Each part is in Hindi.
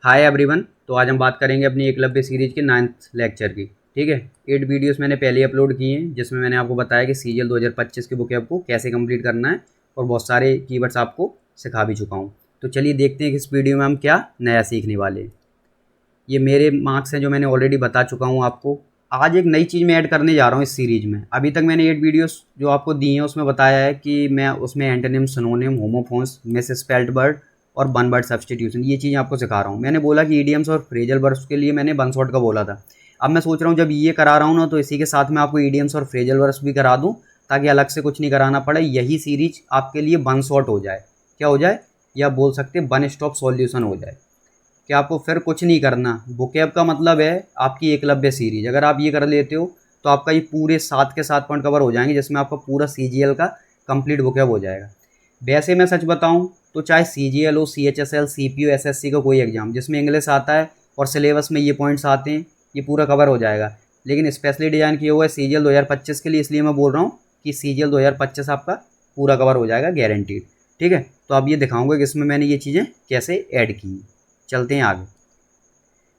Hi everyone. तो आज हम बात करेंगे अपनी एकलव्य सीरीज के 9th लेक्चर की। ठीक है, 8 वीडियोस मैंने पहले अपलोड किए हैं जिसमें मैंने आपको बताया कि सीजीएल 2025 की बुक आपको कैसे कंप्लीट करना है और बहुत सारे कीवर्ड्स आपको सिखा भी चुका हूँ। तो चलिए देखते हैं कि इस वीडियो में हम क्या नया सीखने वाले हैं। ये मेरे मार्क्स हैं जो मैंने ऑलरेडी बता चुका हूँ आपको। आज एक नई चीज़ मैं ऐड करने जा रहा हूँ इस सीरीज में। अभी तक मैंने 8 वीडियोस जो आपको दी हैं उसमें बताया है कि मैं उसमें antonym, synonym, homophones, misspelled word और वन वर्ड सब्स्टिट्यूशन ये चीज़ें आपको सिखा रहा हूँ। मैंने बोला कि ईडियम्स और फ्रेजल वर्ब्स के लिए मैंने वन शॉट का बोला था। अब मैं सोच रहा हूँ जब ये करा रहा हूँ ना तो इसी के साथ में आपको ईडियम्स और फ्रेजल वर्ब्स भी करा दूँ ताकि अलग से कुछ नहीं कराना पड़े। यही सीरीज आपके लिए वन शॉट हो जाए। क्या हो जाए, या बोल सकते हैं वन स्टॉप सॉल्यूशन हो जाए कि आपको फिर कुछ नहीं करना। बुकैब का मतलब है आपकी एकलव्य सीरीज। अगर आप ये कर लेते हो तो आपका ये पूरे 7 के 7 पॉइंट कवर हो जाएंगे जिसमें आपका पूरा सीजीएल का कंप्लीट बुकैब हो जाएगा। वैसे मैं सच बताऊं तो चाहे सीजीएल हो, सीएचएसएल, सीपीयू, एसएससी का कोई एग्जाम जिसमें इंग्लिश आता है और सिलेबस में ये पॉइंट्स आते हैं, ये पूरा कवर हो जाएगा। लेकिन स्पेशली डिजाइन किया हुआ है सीजीएल 2025 के लिए, इसलिए मैं बोल रहा हूँ कि सीजीएल 2025 आपका पूरा कवर हो जाएगा गारंटीड। ठीक है, तो अब ये दिखाऊंगा कि इसमें मैंने ये चीज़ें कैसे ऐड की। चलते हैं आगे।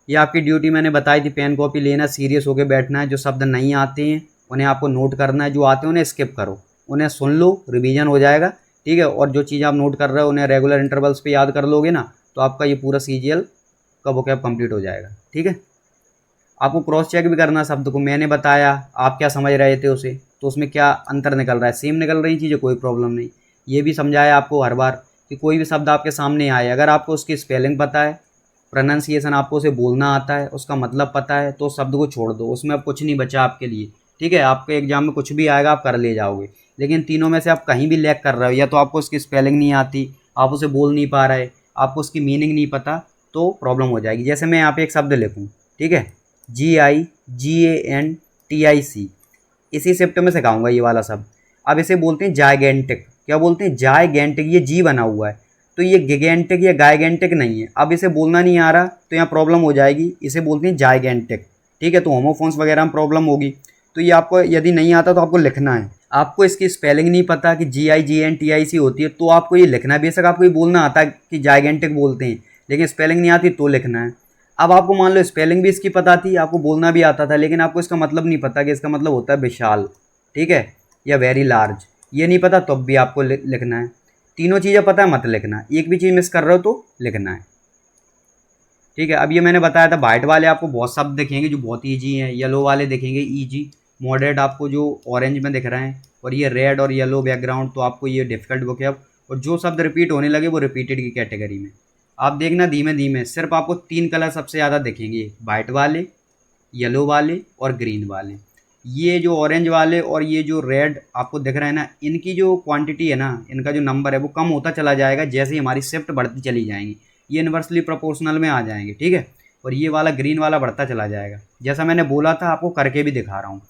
ये आपकी ड्यूटी मैंने बताई थी, पेन कॉपी लेना, सीरियस होकर बैठना है। जो शब्द नहीं आते हैं उन्हें आपको नोट करना है, जो आते हैं उन्हें स्किप करो, उन्हें सुन लो, रिवीजन हो जाएगा। ठीक है, और जो चीज़ आप नोट कर रहे हो उन्हें रेगुलर इंटरवल्स पे याद कर लोगे ना तो आपका ये पूरा सीजीएल का वोकैब कंप्लीट हो जाएगा। ठीक है, आपको क्रॉस चेक भी करना शब्द को। मैंने बताया, आप क्या समझ रहे थे उसे, तो उसमें क्या अंतर निकल रहा है, सेम निकल रही चीज़ें, कोई प्रॉब्लम नहीं। ये भी समझाया आपको हर बार कि कोई भी शब्द आपके सामने आए, अगर आपको उसकी स्पेलिंग पता है, प्रोनाउंसिएशन आपको उसे बोलना आता है, उसका मतलब पता है, तो शब्द को छोड़ दो, उसमें अब कुछ नहीं बचा आपके लिए। ठीक है, आपके एग्जाम में कुछ भी आएगा आप कर ले जाओगे। लेकिन तीनों में से आप कहीं भी लैग कर रहे हो, या तो आपको उसकी स्पेलिंग नहीं आती, आप उसे बोल नहीं पा रहे, आपको उसकी मीनिंग नहीं पता, तो प्रॉब्लम हो जाएगी। जैसे मैं यहाँ पे एक शब्द लिखूँ, ठीक है, GIGANTIC, इसी शिफ्ट में सिखाऊंगा ये वाला शब्द। अब इसे बोलते हैं जायगेंटिक। क्या बोलते हैं? जायगेंटिक। ये जी बना हुआ है तो ये गिगेंटिक या गायगेंटिक नहीं है। अब इसे बोलना नहीं आ रहा तो यहाँ प्रॉब्लम हो जाएगी, इसे बोलते हैं जायगेंटिक। ठीक है, तो होमोफोन्स वगैरह में प्रॉब्लम होगी। तो ये आपको यदि नहीं आता तो आपको लिखना है। आपको इसकी स्पेलिंग नहीं पता कि GIGNTIC होती है तो आपको ये लिखना है। बेशक आपको ये बोलना आता है कि जायगेंटिक बोलते हैं, लेकिन स्पेलिंग नहीं आती तो लिखना है। अब आपको मान लो स्पेलिंग भी इसकी पता थी, आपको बोलना भी आता था, लेकिन आपको इसका मतलब नहीं पता कि इसका मतलब होता है विशाल, ठीक है, या वेरी लार्ज। ये नहीं पता तब भी आपको लिखना है। तीनों चीज़ें पता है मत लिखना, एक भी चीज़ मिस कर रहे हो तो लिखना है। ठीक है, अब ये मैंने बताया था वाइट वाले आपको बहुत शब्द दिखेंगे जो बहुत ईजी हैं, येलो वाले दिखेंगे ईजी, मॉडरेट आपको जो ऑरेंज में दिख रहे हैं, और ये रेड और येलो बैकग्राउंड तो आपको ये डिफिकल्ट बुक है। अब और जो शब्द रिपीट होने लगे वो रिपीटेड की कैटेगरी में। आप देखना धीमे धीमे सिर्फ आपको 3 कलर सबसे ज़्यादा दिखेंगे, वाइट वाले, येलो वाले और ग्रीन वाले। ये जो ऑरेंज वाले और ये जो रेड आपको दिख रहा है ना, इनकी जो क्वांटिटी है ना, इनका जो नंबर है वो कम होता चला जाएगा जैसे ही हमारी शिफ्ट बढ़ती चली जाएंगी। ये इन्वर्सली प्रोपोर्शनल में आ जाएंगे। ठीक है, और ये वाला ग्रीन वाला बढ़ता चला जाएगा। जैसा मैंने बोला था आपको करके भी दिखा रहा हूँ।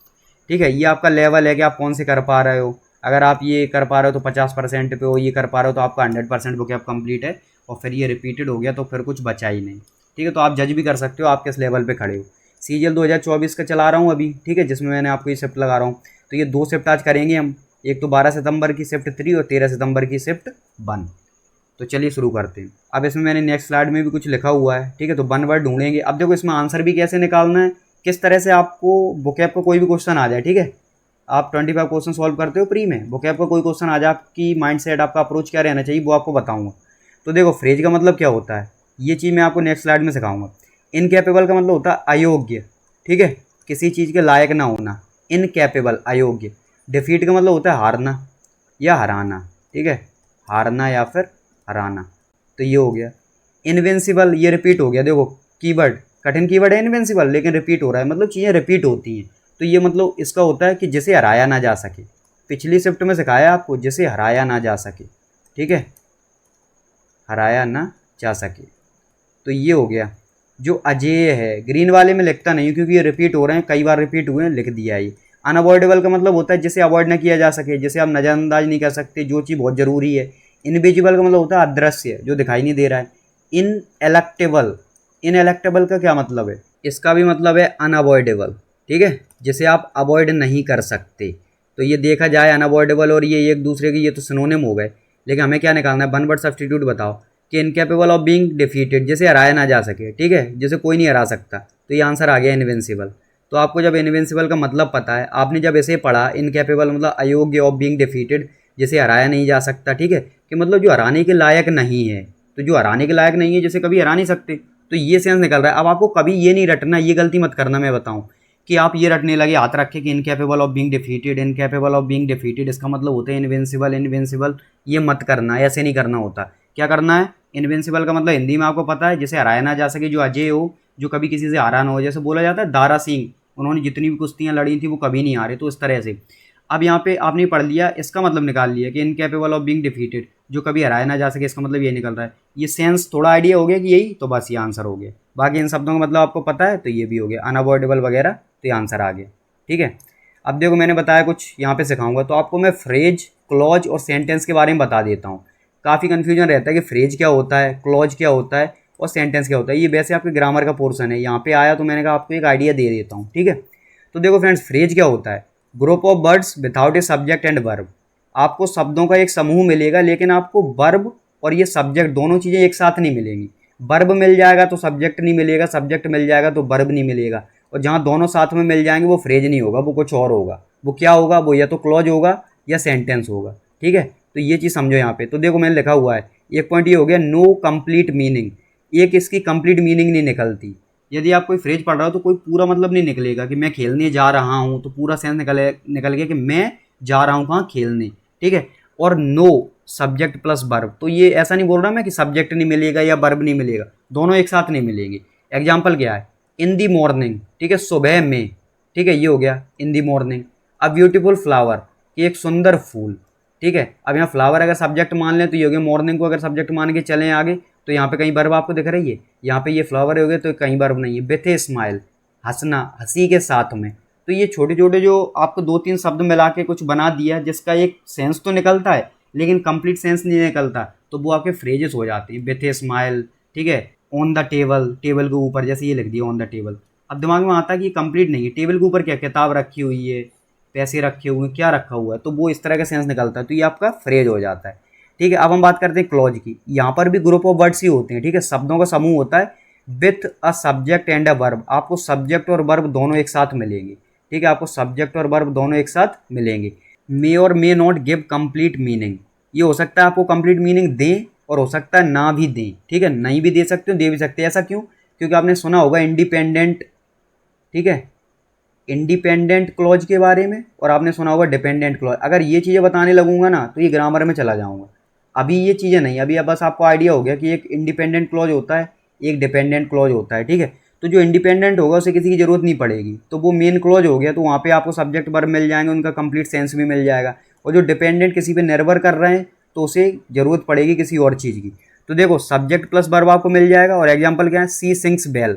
ठीक है, ये आपका लेवल है कि आप कौन से कर पा रहे हो। अगर आप ये कर पा रहे हो तो 50% पे हो, ये कर पा रहे हो तो आपका 100% बुक कंप्लीट है, और फिर ये रिपीटेड हो गया तो फिर कुछ बचा ही नहीं। ठीक है, तो आप जज भी कर सकते हो आप किस लेवल पे खड़े हो। सीजीएल 2024 का चला रहा हूँ अभी, ठीक है, जिसमें मैंने आपको ये शिफ्ट लगा रहा हूँ। तो ये 2 शिफ्ट आज करेंगे हम, एक तो 12 सितंबर की शिफ्ट 3 और 13 सितंबर की शिफ्ट 1। तो चलिए शुरू करते हैं। अब इसमें मैंने नेक्स्ट स्लाइड में भी कुछ लिखा हुआ है। ठीक है, तो 1 वर्ड ढूंढेंगे। अब देखो इसमें आंसर भी कैसे निकालना है, किस तरह से आपको बुकैब का कोई भी क्वेश्चन आ जाए। ठीक है, आप 25 क्वेश्चन सॉल्व करते हो प्री में, बुकैब का कोई क्वेश्चन आ जाए, आपकी माइंड सेट, आपका अप्रोच क्या रहना चाहिए वो आपको बताऊंगा। तो देखो फ्रेज का मतलब क्या होता है, ये चीज़ मैं आपको नेक्स्ट स्लाइड में सिखाऊंगा। इनकैपेबल का मतलब होता है अयोग्य। ठीक है, किसी चीज़ के लायक ना होना, इनकैपेबल, अयोग्य। डिफीट का मतलब होता है हारना या हराना। ठीक है, हारना या फिर हराना। तो ये हो गया। इनविंसिबल, ये रिपीट हो गया। देखो कीवर्ड, कठिन कीवर्ड है इनविंसिबल, लेकिन रिपीट हो रहा है, मतलब चीज़ें रिपीट होती हैं। तो ये मतलब इसका होता है कि जिसे हराया ना जा सके। पिछली शिफ्ट में सिखाया आपको, जिसे हराया ना जा सके। ठीक है, हराया ना जा सके। तो ये हो गया। जो अजेय है, ग्रीन वाले में लिखता नहीं क्योंकि ये रिपीट हो रहे हैं, कई बार रिपीट हुए हैं, लिख दिया ये। अनअवॉइडेबल का मतलब होता है जिसे अवॉइड ना किया जा सके, जिसे आप नज़रअंदाज नहीं कर सकते, जो चीज़ बहुत ज़रूरी है। इनविजिबल का मतलब होता है अदृश्य, जो दिखाई नहीं दे रहा है। इन एलेक्टेबल, इन एलेक्टेबल का क्या मतलब है? इसका भी मतलब है अनअवॉइडेबल। ठीक है, जिसे आप अवॉइड नहीं कर सकते। तो ये देखा जाए अनअवॉइडेबल और ये एक दूसरे के, ये तो सिनोनिम हो गए, लेकिन हमें क्या निकालना है, वन वर्ड सब्स्टिट्यूट बताओ। कि इनकेपेबल ऑफ बीइंग डिफीटेड, जैसे हराया ना जा सके, ठीक है, जैसे कोई नहीं हरा सकता, तो ये आंसर आ गया इनविंसिबल। तो आपको जब इनविंसिबल का मतलब पता है, आपने जब ऐसे पढ़ा इनकेपेबल मतलब अयोग्य ऑफ बीइंग डिफीटेड, जैसे हराया नहीं जा सकता, ठीक है, कि मतलब जो हराने के लायक नहीं है, तो जो हराने के लायक नहीं है जैसे कभी हरा नहीं सकते, तो ये सेंस निकल रहा है। अब आपको कभी ये नहीं रटना, ये गलती मत करना, मैं बताऊं कि आप ये रटने लगे हाथ रखे कि incapable of being defeated, incapable of being defeated इसका मतलब होता है इनविंसिबल, इनविंसिबल, ये मत करना, ऐसे नहीं करना होता। क्या करना है, इनविंसिबल का मतलब हिंदी में आपको पता है, जैसे हराया ना जा सके, जो अजय हो, जो कभी किसी से हारा ना हो, जैसे बोला जाता है दारा सिंह, उन्होंने जितनी भी कुश्तियां लड़ी थी वो कभी नहीं हारे, तो इस तरह से। अब यहाँ पे आपने पढ़ लिया, इसका मतलब निकाल लिया कि इनकेपेबल ऑफ बीइंग डिफीटेड, जो कभी हराया ना जा सके, इसका मतलब ये निकल रहा है। ये सेंस थोड़ा आइडिया हो गया कि यही, तो बस ये आंसर हो गया। बाकी इन शब्दों का मतलब आपको पता है, तो ये भी हो गया अनअवॉइडेबल वगैरह, तो ये आंसर आ गया, ठीक है। अब देखो मैंने बताया कुछ यहाँ पे सिखाऊंगा, तो आपको मैं फ्रेज, क्लॉज और सेंटेंस के बारे में बता देता हूँ। काफ़ी कन्फ्यूजन रहता है कि फ्रेज क्या होता है, क्लॉज क्या होता है और सेंटेंस क्या होता है। ये वैसे आपके ग्रामर का पोर्सन है, यहाँ पे आया तो मैंने कहा आपको एक आइडिया दे देता हूँ, ठीक है। तो देखो फ्रेंड्स, फ्रेज क्या होता है, group of words without a subject and verb. आपको शब्दों का एक समूह मिलेगा, लेकिन आपको वर्ब और ये सब्जेक्ट दोनों चीज़ें एक साथ नहीं मिलेंगी। वर्ब मिल जाएगा तो सब्जेक्ट नहीं मिलेगा, सब्जेक्ट मिल जाएगा तो वर्ब नहीं मिलेगा, और जहाँ दोनों साथ में मिल जाएंगे वो फ्रेज नहीं होगा, वो कुछ और होगा। वो क्या होगा, वो या तो क्लॉज होगा या सेंटेंस होगा, ठीक है। तो ये चीज़ समझो यहाँ पे। तो देखो मैंने लिखा हुआ है, एक पॉइंट ये हो गया नो कंप्लीट मीनिंग, एक इसकी कंप्लीट मीनिंग नहीं निकलती। यदि आप कोई फ्रेज पढ़ रहे हो तो कोई पूरा मतलब नहीं निकलेगा कि मैं खेलने जा रहा हूँ, तो पूरा सेंस निकल गया कि मैं जा रहा हूँ कहाँ, खेलने, ठीक है। और नो सब्जेक्ट प्लस वर्ब, तो ये ऐसा नहीं बोल रहा मैं कि सब्जेक्ट नहीं मिलेगा या वर्ब नहीं मिलेगा, दोनों एक साथ नहीं मिलेंगे। एग्जाम्पल क्या है, इन दी मॉर्निंग, ठीक है, सुबह में, ठीक है, ये हो गया इन दी मॉर्निंग। अ ब्यूटीफुल फ्लावर, कि एक सुंदर फूल, ठीक है। अब यहाँ फ्लावर अगर सब्जेक्ट मान लें तो ये हो गया, मॉर्निंग को अगर सब्जेक्ट मान के चलें आगे, तो यहाँ पे कहीं वर्ब आपको दिख रही है, यहाँ पे ये फ्लावर हो गए तो कहीं वर्ब नहीं है। विथ ए स्माइल, हंसना, हंसी के साथ में। तो ये छोटे छोटे जो आपको दो तीन शब्द मिला के कुछ बना दिया, जिसका एक सेंस तो निकलता है लेकिन कंप्लीट सेंस नहीं निकलता, तो वो आपके फ्रेजेस हो जाते हैं। विथ ए स्माइल, ठीक है, ऑन द टेबल, टेबल के ऊपर, जैसे ये लिख दिया ऑन द टेबल। अब दिमाग में आता है कि ये कंप्लीट नहीं है, टेबल के ऊपर क्या, किताब रखी हुई है, पैसे रखे हुए हैं, क्या रखा हुआ है, तो वो इस तरह का सेंस निकलता है, तो ये आपका फ्रेज हो जाता है, ठीक है। अब हम बात करते हैं क्लॉज की। यहाँ पर भी ग्रुप ऑफ वर्ड्स ही होते हैं, ठीक है, शब्दों का समूह होता है with a subject and a verb. आपको सब्जेक्ट और वर्ब दोनों एक साथ मिलेंगे, ठीक है, आपको सब्जेक्ट और वर्ब दोनों एक साथ मिलेंगे। मे और may not give complete meaning, ये हो सकता है आपको कंप्लीट मीनिंग दें और हो सकता है ना भी दें, ठीक है, नहीं भी दे सकते हो, दे भी सकते हैं। ऐसा क्यों, क्योंकि आपने सुना होगा इंडिपेंडेंट, ठीक है, इंडिपेंडेंट क्लॉज के बारे में, और आपने सुना होगा डिपेंडेंट क्लॉज। अगर ये चीज़ें बताने लगूंगा ना तो ये ग्रामर में चला जाऊंगा। अभी ये चीज़ें नहीं, अभी बस आपको आइडिया हो गया कि एक इंडिपेंडेंट क्लॉज होता है, एक डिपेंडेंट क्लॉज होता है, ठीक है। तो जो इंडिपेंडेंट होगा उसे किसी की जरूरत नहीं पड़ेगी, तो वो मेन क्लॉज हो गया, तो वहाँ पे आपको सब्जेक्ट वर्ब मिल जाएंगे, उनका कंप्लीट सेंस भी मिल जाएगा। और जो डिपेंडेंट किसी पे निर्भर कर रहे हैं तो उसे जरूरत पड़ेगी किसी और चीज़ की। तो देखो सब्जेक्ट प्लस वर्ब आपको मिल जाएगा, और एग्जाम्पल क्या है, सी सिंग्स बेल,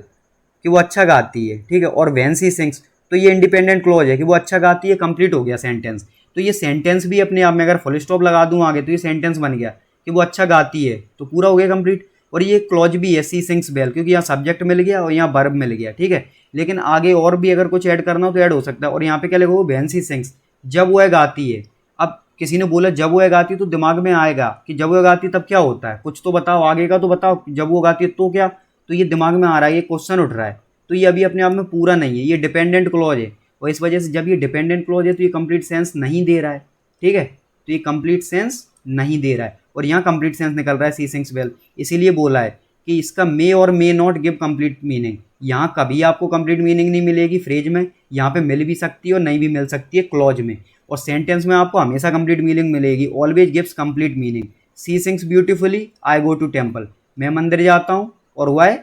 कि वो अच्छा गाती है, ठीक है, और वैन सी सिंग्स, तो ये इंडिपेंडेंट क्लॉज है कि वो अच्छा गाती है, कंप्लीट हो गया सेंटेंस। तो ये सेंटेंस भी अपने आप में, अगर फुल स्टॉप लगा दूं आगे तो ये सेंटेंस बन गया कि वो अच्छा गाती है, तो पूरा हो गया कंप्लीट। और ये क्लॉज भी है, सी सिंग्स बेल, क्योंकि यहाँ सब्जेक्ट मिल गया और यहाँ वर्ब मिल गया, ठीक है। लेकिन आगे और भी अगर कुछ ऐड करना हो तो ऐड हो सकता है। और यहाँ पे क्या लिखो, वैन सी सिंग्स, जब वह गाती है। अब किसी ने बोला जब वह गाती है, तो दिमाग में आएगा कि जब वह गाती है तब क्या होता है, कुछ तो बताओ आगे का, तो बताओ जब वो गाती है तो क्या। तो ये दिमाग में आ रहा है, ये क्वेश्चन उठ रहा है, तो ये अभी अपने आप में पूरा नहीं है, ये डिपेंडेंट क्लॉज है। और इस वजह से जब ये डिपेंडेंट क्लॉज है तो ये कंप्लीट सेंस नहीं दे रहा है, ठीक है, तो ये कंप्लीट सेंस नहीं दे रहा है। और यहाँ कंप्लीट सेंस निकल रहा है सी सिंग्स वेल, इसीलिए बोला है कि इसका मे और may not give complete meaning. यहाँ कभी आपको कंप्लीट मीनिंग नहीं मिलेगी फ्रेज में, यहाँ पे मिल भी सकती है और नहीं भी मिल सकती है क्लॉज में। और सेंटेंस में आपको हमेशा कंप्लीट मीनिंग मिलेगी, always gives complete meaning. She sings beautifully, I go to temple, मैं मंदिर जाता हूँ और वह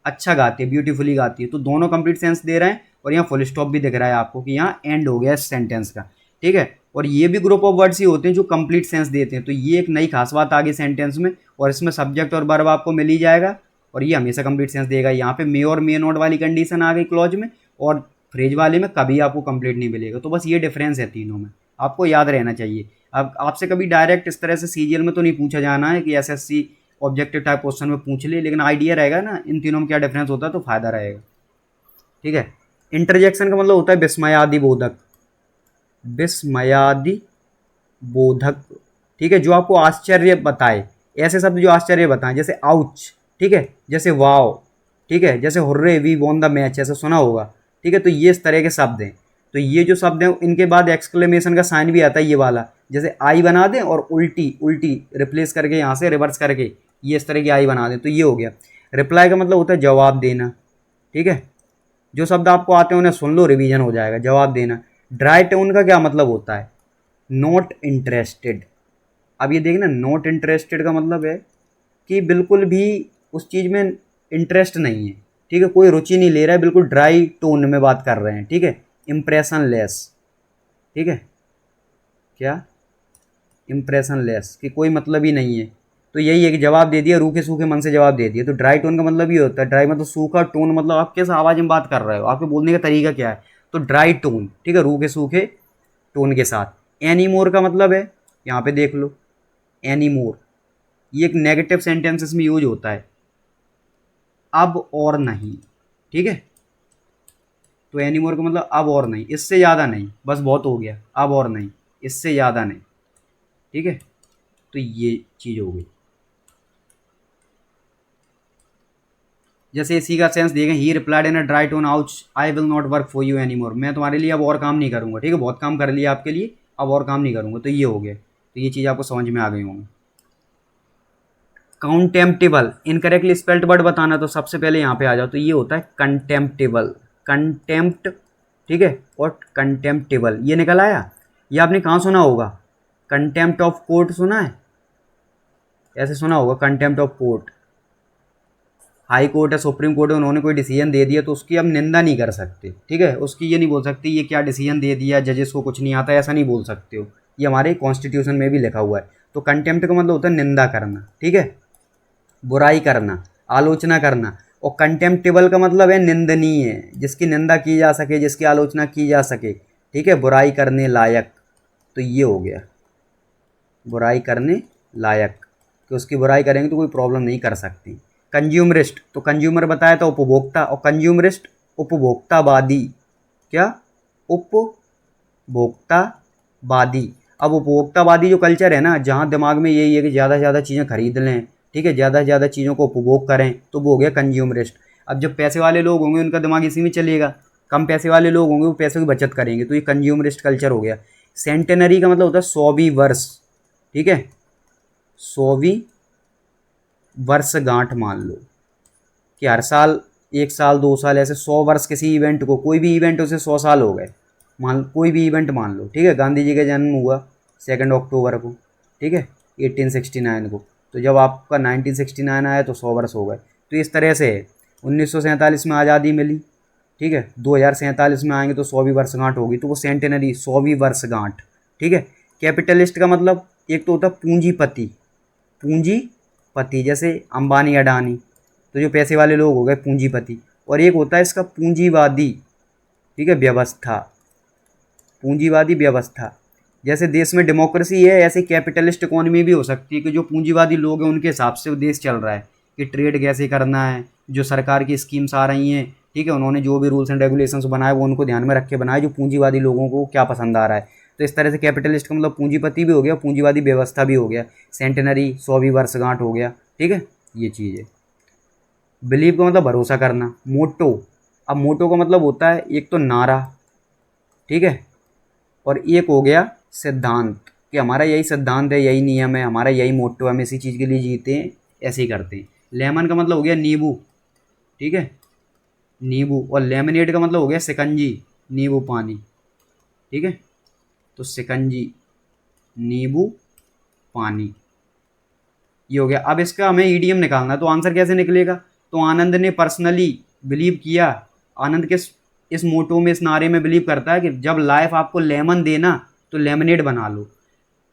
अच्छा गाती है, ब्यूटीफुली गाती है, तो दोनों कंप्लीट सेंस दे रहे हैं। और यहाँ फुल स्टॉप भी दिख रहा है आपको कि यहाँ एंड हो गया इस सेंटेंस का, ठीक है। और ये भी ग्रुप ऑफ वर्ड्स ही होते हैं जो कंप्लीट सेंस देते हैं, तो ये एक नई खास बात आ गई सेंटेंस में। और इसमें सब्जेक्ट और वर्ब आपको मिल ही जाएगा, और ये हमेशा कंप्लीट सेंस देगा। यहाँ पे मे और मे नॉट वाली कंडीशन आ गई क्लॉज में, और फ्रेज वाले में कभी आपको कंप्लीट नहीं मिलेगा। तो बस ये डिफरेंस है तीनों में, आपको याद रहना चाहिए। अब आपसे कभी डायरेक्ट इस तरह से सीजीएल में तो नहीं पूछा जाना है कि एसएससी ऑब्जेक्टिव टाइप क्वेश्चन में पूछ ले, लेकिन आइडिया रहेगा ना इन तीनों में क्या डिफरेंस होता है, तो फायदा रहेगा, ठीक है। इंटरजेक्शन का मतलब होता है विस्मयादि बोधक, विस्मयादि बोधक, ठीक है, जो आपको आश्चर्य बताए, ऐसे शब्द जो आश्चर्य बताएं, जैसे आउच, ठीक है, जैसे वाओ, ठीक है, जैसे hurray we won the match, ऐसा सुना होगा, ठीक है। तो ये इस तरह के शब्द हैं। तो ये जो शब्द हैं इनके बाद एक्सक्लेमेशन का साइन भी आता है ये वाला, जैसे आई बना दें और उल्टी उल्टी रिप्लेस करके यहाँ से रिवर्स करके ये इस तरह की आई बना दें, तो ये हो गया। रिप्लाई का मतलब होता है जवाब देना, ठीक है। जो शब्द आपको आते हैं उन्हें सुन लो, रिवीजन हो जाएगा। जवाब देना। ड्राई टोन का क्या मतलब होता है? Not interested. अब ये देखना, नॉट इंटरेस्टेड का मतलब है कि बिल्कुल भी उस चीज़ में इंटरेस्ट नहीं है, ठीक है, कोई रुचि नहीं ले रहा है, बिल्कुल ड्राई टोन में बात कर रहे हैं, ठीक है। इम्प्रेशन लेस, ठीक है, क्या इम्प्रेशन लेस, कि कोई मतलब ही नहीं है। तो यही है कि जवाब दे दिया, रूखे सूखे मन से जवाब दे दिया। तो ड्राई टोन का मतलब ये होता है, ड्राई मतलब सूखा, टोन मतलब आप कैसे आवाज़ में बात कर रहे हो, आपके बोलने का तरीका क्या है। तो ड्राई टोन, ठीक है, रूखे सूखे टोन के साथ। एनी मोर का मतलब है, यहाँ पे देख लो, एनी मोर, ये एक नेगेटिव सेंटेंसेस में यूज होता है, अब और नहीं, ठीक है। तो एनी मोर का मतलब अब और नहीं, इससे ज़्यादा नहीं, बस बहुत हो गया, अब और नहीं, इससे ज़्यादा नहीं, ठीक है। तो ये चीज़ हो गई। जैसे इसी का सेंस देखें, ही replied in a dry tone, ouch I will not work for you any more, मैं तुम्हारे लिए अब और काम नहीं करूँगा, ठीक है, बहुत काम कर लिया आपके लिए, अब और काम नहीं करूँगा। तो ये हो गया। तो ये चीज़ आपको समझ में आ गई होंगी। काउंटेम्प्टेबल, इनकरेक्टली स्पेल्ड वर्ड बताना, तो सबसे पहले यहाँ पे आ जाओ, तो ये होता है कंटेम्प्टेबल, कंटेम्प्ट, ठीक है, और कंटेम्प्टेबल, ये निकल आया। ये आपने कहाँ सुना होगा? कंटेम्प्ट ऑफ कोर्ट सुना है, ऐसे सुना होगा, contempt of court. High court है, सुप्रीम कोर्ट है, उन्होंने कोई डिसीजन दे दिया तो उसकी हम निंदा नहीं कर सकते, ठीक है, उसकी ये नहीं बोल सकते ये क्या डिसीजन दे दिया, जजेस को कुछ नहीं आता, ऐसा नहीं बोल सकते हो, ये हमारे कॉन्स्टिट्यूशन में भी लिखा हुआ है। तो कंटेम्प्ट का मतलब होता है निंदा करना, ठीक है, बुराई करना, आलोचना करना। और कंटेम्प्टेबल का मतलब है निंदनीय, जिसकी निंदा की जा सके, जिसकी आलोचना की जा सके, ठीक है, बुराई करने लायक। तो ये हो गया, बुराई करने लायक, कि उसकी बुराई करेंगे तो कोई प्रॉब्लम नहीं कर सकती। कंज्यूमरिस्ट, तो कंज्यूमर बताया था उपभोक्ता, और कंज्यूमरिस्ट उपभोक्तावादी, क्या उपभोक्तावादी। अब उपभोक्तावादी जो कल्चर है ना, जहाँ दिमाग में यही है कि ज़्यादा से ज़्यादा चीज़ें खरीद लें, ठीक है, ज़्यादा से ज़्यादा चीज़ों को उपभोग करें, तो वो हो गया कंज्यूमरिस्ट। अब जब पैसे वाले लोग होंगे उनका दिमाग इसी में चलेगा, कम पैसे वाले लोग होंगे वो पैसों की बचत करेंगे, तो ये कंज्यूमरिस्ट कल्चर हो गया। सेंटेनरी का मतलब होता है 100वीं वर्ष, ठीक है, 100वीं वर्षगांठ मान लो, कि हर साल 1 साल 2 साल ऐसे 100 वर्ष किसी इवेंट को, कोई भी इवेंट उसे 100 साल हो गए, मान कोई भी इवेंट मान लो, ठीक है। गांधी जी का जन्म हुआ 2 अक्टूबर को, ठीक है, 1869 को, तो जब आपका 1969 आया तो 100 वर्ष हो गए। तो इस तरह से 1947 में आज़ादी मिली, ठीक है, 2047 में आएंगे तो 100वीं वर्षगांठ होगी, तो वो सेंटेनरी 100वीं वर्षगांठ, ठीक है। कैपिटलिस्ट का मतलब एक तो होता है पूंजीपति, पूंजीपति जैसे अंबानी अडानी, तो जो पैसे वाले लोग हो गए पूंजीपति। और एक होता है इसका पूंजीवादी, ठीक है, व्यवस्था, पूंजीवादी व्यवस्था। जैसे देश में डेमोक्रेसी है, ऐसे कैपिटलिस्ट इकोनॉमी भी हो सकती है, कि जो पूंजीवादी लोग हैं उनके हिसाब से वो देश चल रहा है, कि ट्रेड कैसे करना है, जो सरकार की स्कीम्स आ रही हैं, ठीक है, उन्होंने जो भी रूल्स एंड रेगुलेशंस बनाए वो उनको ध्यान में रख के बनाए, जो पूंजीवादी लोगों को क्या पसंद आ रहा है। तो इस तरह से कैपिटलिस्ट का मतलब पूंजीपति भी हो गया, पूंजीवादी व्यवस्था भी हो गया, सेंटेनरी 100वीं वर्षगांठ हो गया, ठीक है, ये चीज़ है। बिलीव का मतलब भरोसा करना। मोटो, अब मोटो का मतलब होता है एक तो नारा, ठीक है, और एक हो गया सिद्धांत, कि हमारा यही सिद्धांत है, यही नियम है, हमारा यही मोटो है, हम इसी चीज़ के लिए जीते हैं, ऐसे ही करते हैं। लेमन का मतलब हो गया नींबू, ठीक है, नींबू। और लेमनेड का मतलब हो गया शिकंजी, नींबू पानी, ठीक है। तो शिकंजी, नींबू पानी, ये हो गया। अब इसका हमें ईडीएम निकालना है, तो आंसर कैसे निकलेगा? तो आनंद ने पर्सनली बिलीव किया, आनंद के इस मोटो में, इस नारे में बिलीव करता है कि जब लाइफ आपको लेमन देना तो लेमनेड बना लो।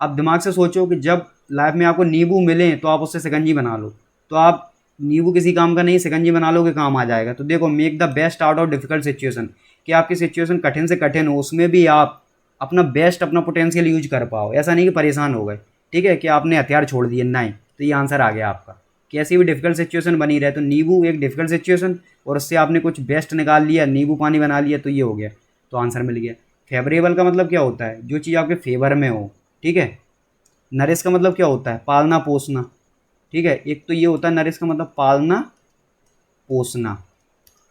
अब दिमाग से सोचो कि जब लाइफ में आपको नींबू मिले तो आप उससे शिकंजी बना लो, तो आप नींबू किसी काम का नहीं, शिकंजी बना लो कि काम आ जाएगा। तो देखो, make the best out of difficult situation, कि आपकी सिचुएशन कठिन से कठिन हो, उसमें भी आप अपना बेस्ट, अपना पोटेंशियल यूज कर पाओ, ऐसा नहीं कि परेशान हो गए, ठीक है, कि आपने हथियार छोड़ दिए, नहीं। तो ये आंसर आ गया आपका। कैसी भी डिफिकल्ट सिचुएशन बनी रहे, तो नींबू एक डिफिकल्ट सिचुएशन, और उससे आपने कुछ बेस्ट निकाल लिया, नींबू पानी बना लिया, तो ये हो गया, तो आंसर मिल गया। फेवरेबल का मतलब क्या होता है? जो चीज़ आपके फेवर में हो, ठीक है। नरिश का मतलब क्या होता है? पालना पोसना, ठीक है। एक तो ये होता है नरिश का मतलब पालना पोसना,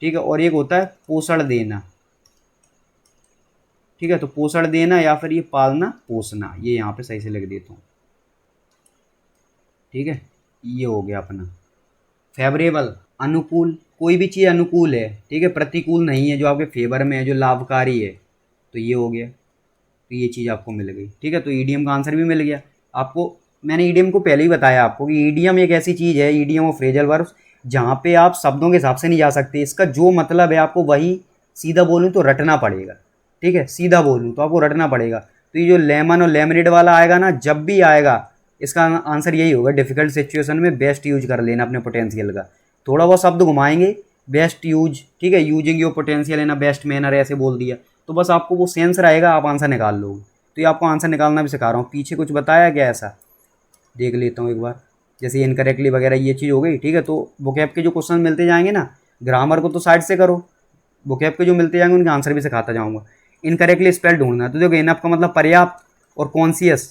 ठीक है, और एक होता है पोषण देना, ठीक है। तो पोषण देना या फिर ये पालना पोसना, ये यहाँ पे सही से लिख देता हूँ, ठीक है। ये हो गया अपना फेवरेबल, अनुकूल, कोई भी चीज़ अनुकूल है, ठीक है, प्रतिकूल नहीं है, जो आपके फेवर में है, जो लाभकारी है, तो ये हो गया। तो ये चीज़ आपको मिल गई, ठीक है। तो ईडीएम का आंसर भी मिल गया आपको। मैंने ईडीएम को पहले ही बताया आपको कि ईडीएम एक ऐसी चीज़ है, ईडीएम और फ्रेजल वर्ब्स, जहाँ पे आप शब्दों के हिसाब से नहीं जा सकते। इसका जो मतलब है आपको वही सीधा बोलूँ तो रटना पड़ेगा, ठीक है। सीधा बोलूँ तो आपको रटना पड़ेगा। तो ये जो लेमन और लेमनेड वाला आएगा ना, जब भी आएगा इसका आंसर यही होगा, डिफिकल्ट सिचुएशन में बेस्ट यूज कर लेना अपने पोटेंशियल का। थोड़ा बहुत शब्द घुमाएंगे, बेस्ट यूज, ठीक है, using your potential in a best manner ऐसे बोल दिया तो बस आपको वो सेंस रहेगा, आप आंसर निकाल लोगे। तो ये आपको आंसर निकालना भी सिखा रहा हूँ। पीछे कुछ बताया क्या ऐसा, देख लेता हूँ एक बार। जैसे इनकरेक्टली वगैरह ये चीज़ हो गई, ठीक है। तो वोकैब के जो क्वेश्चन मिलते जाएंगे ना, ग्रामर को तो साइड से करो, वोकैब के जो मिलते जाएंगे उनके आंसर भी सिखाता जाऊँगा। इनकरेक्टली स्पेल ढूंढना, तो देखो इनफ का मतलब पर्याप्त, और कॉन्सियस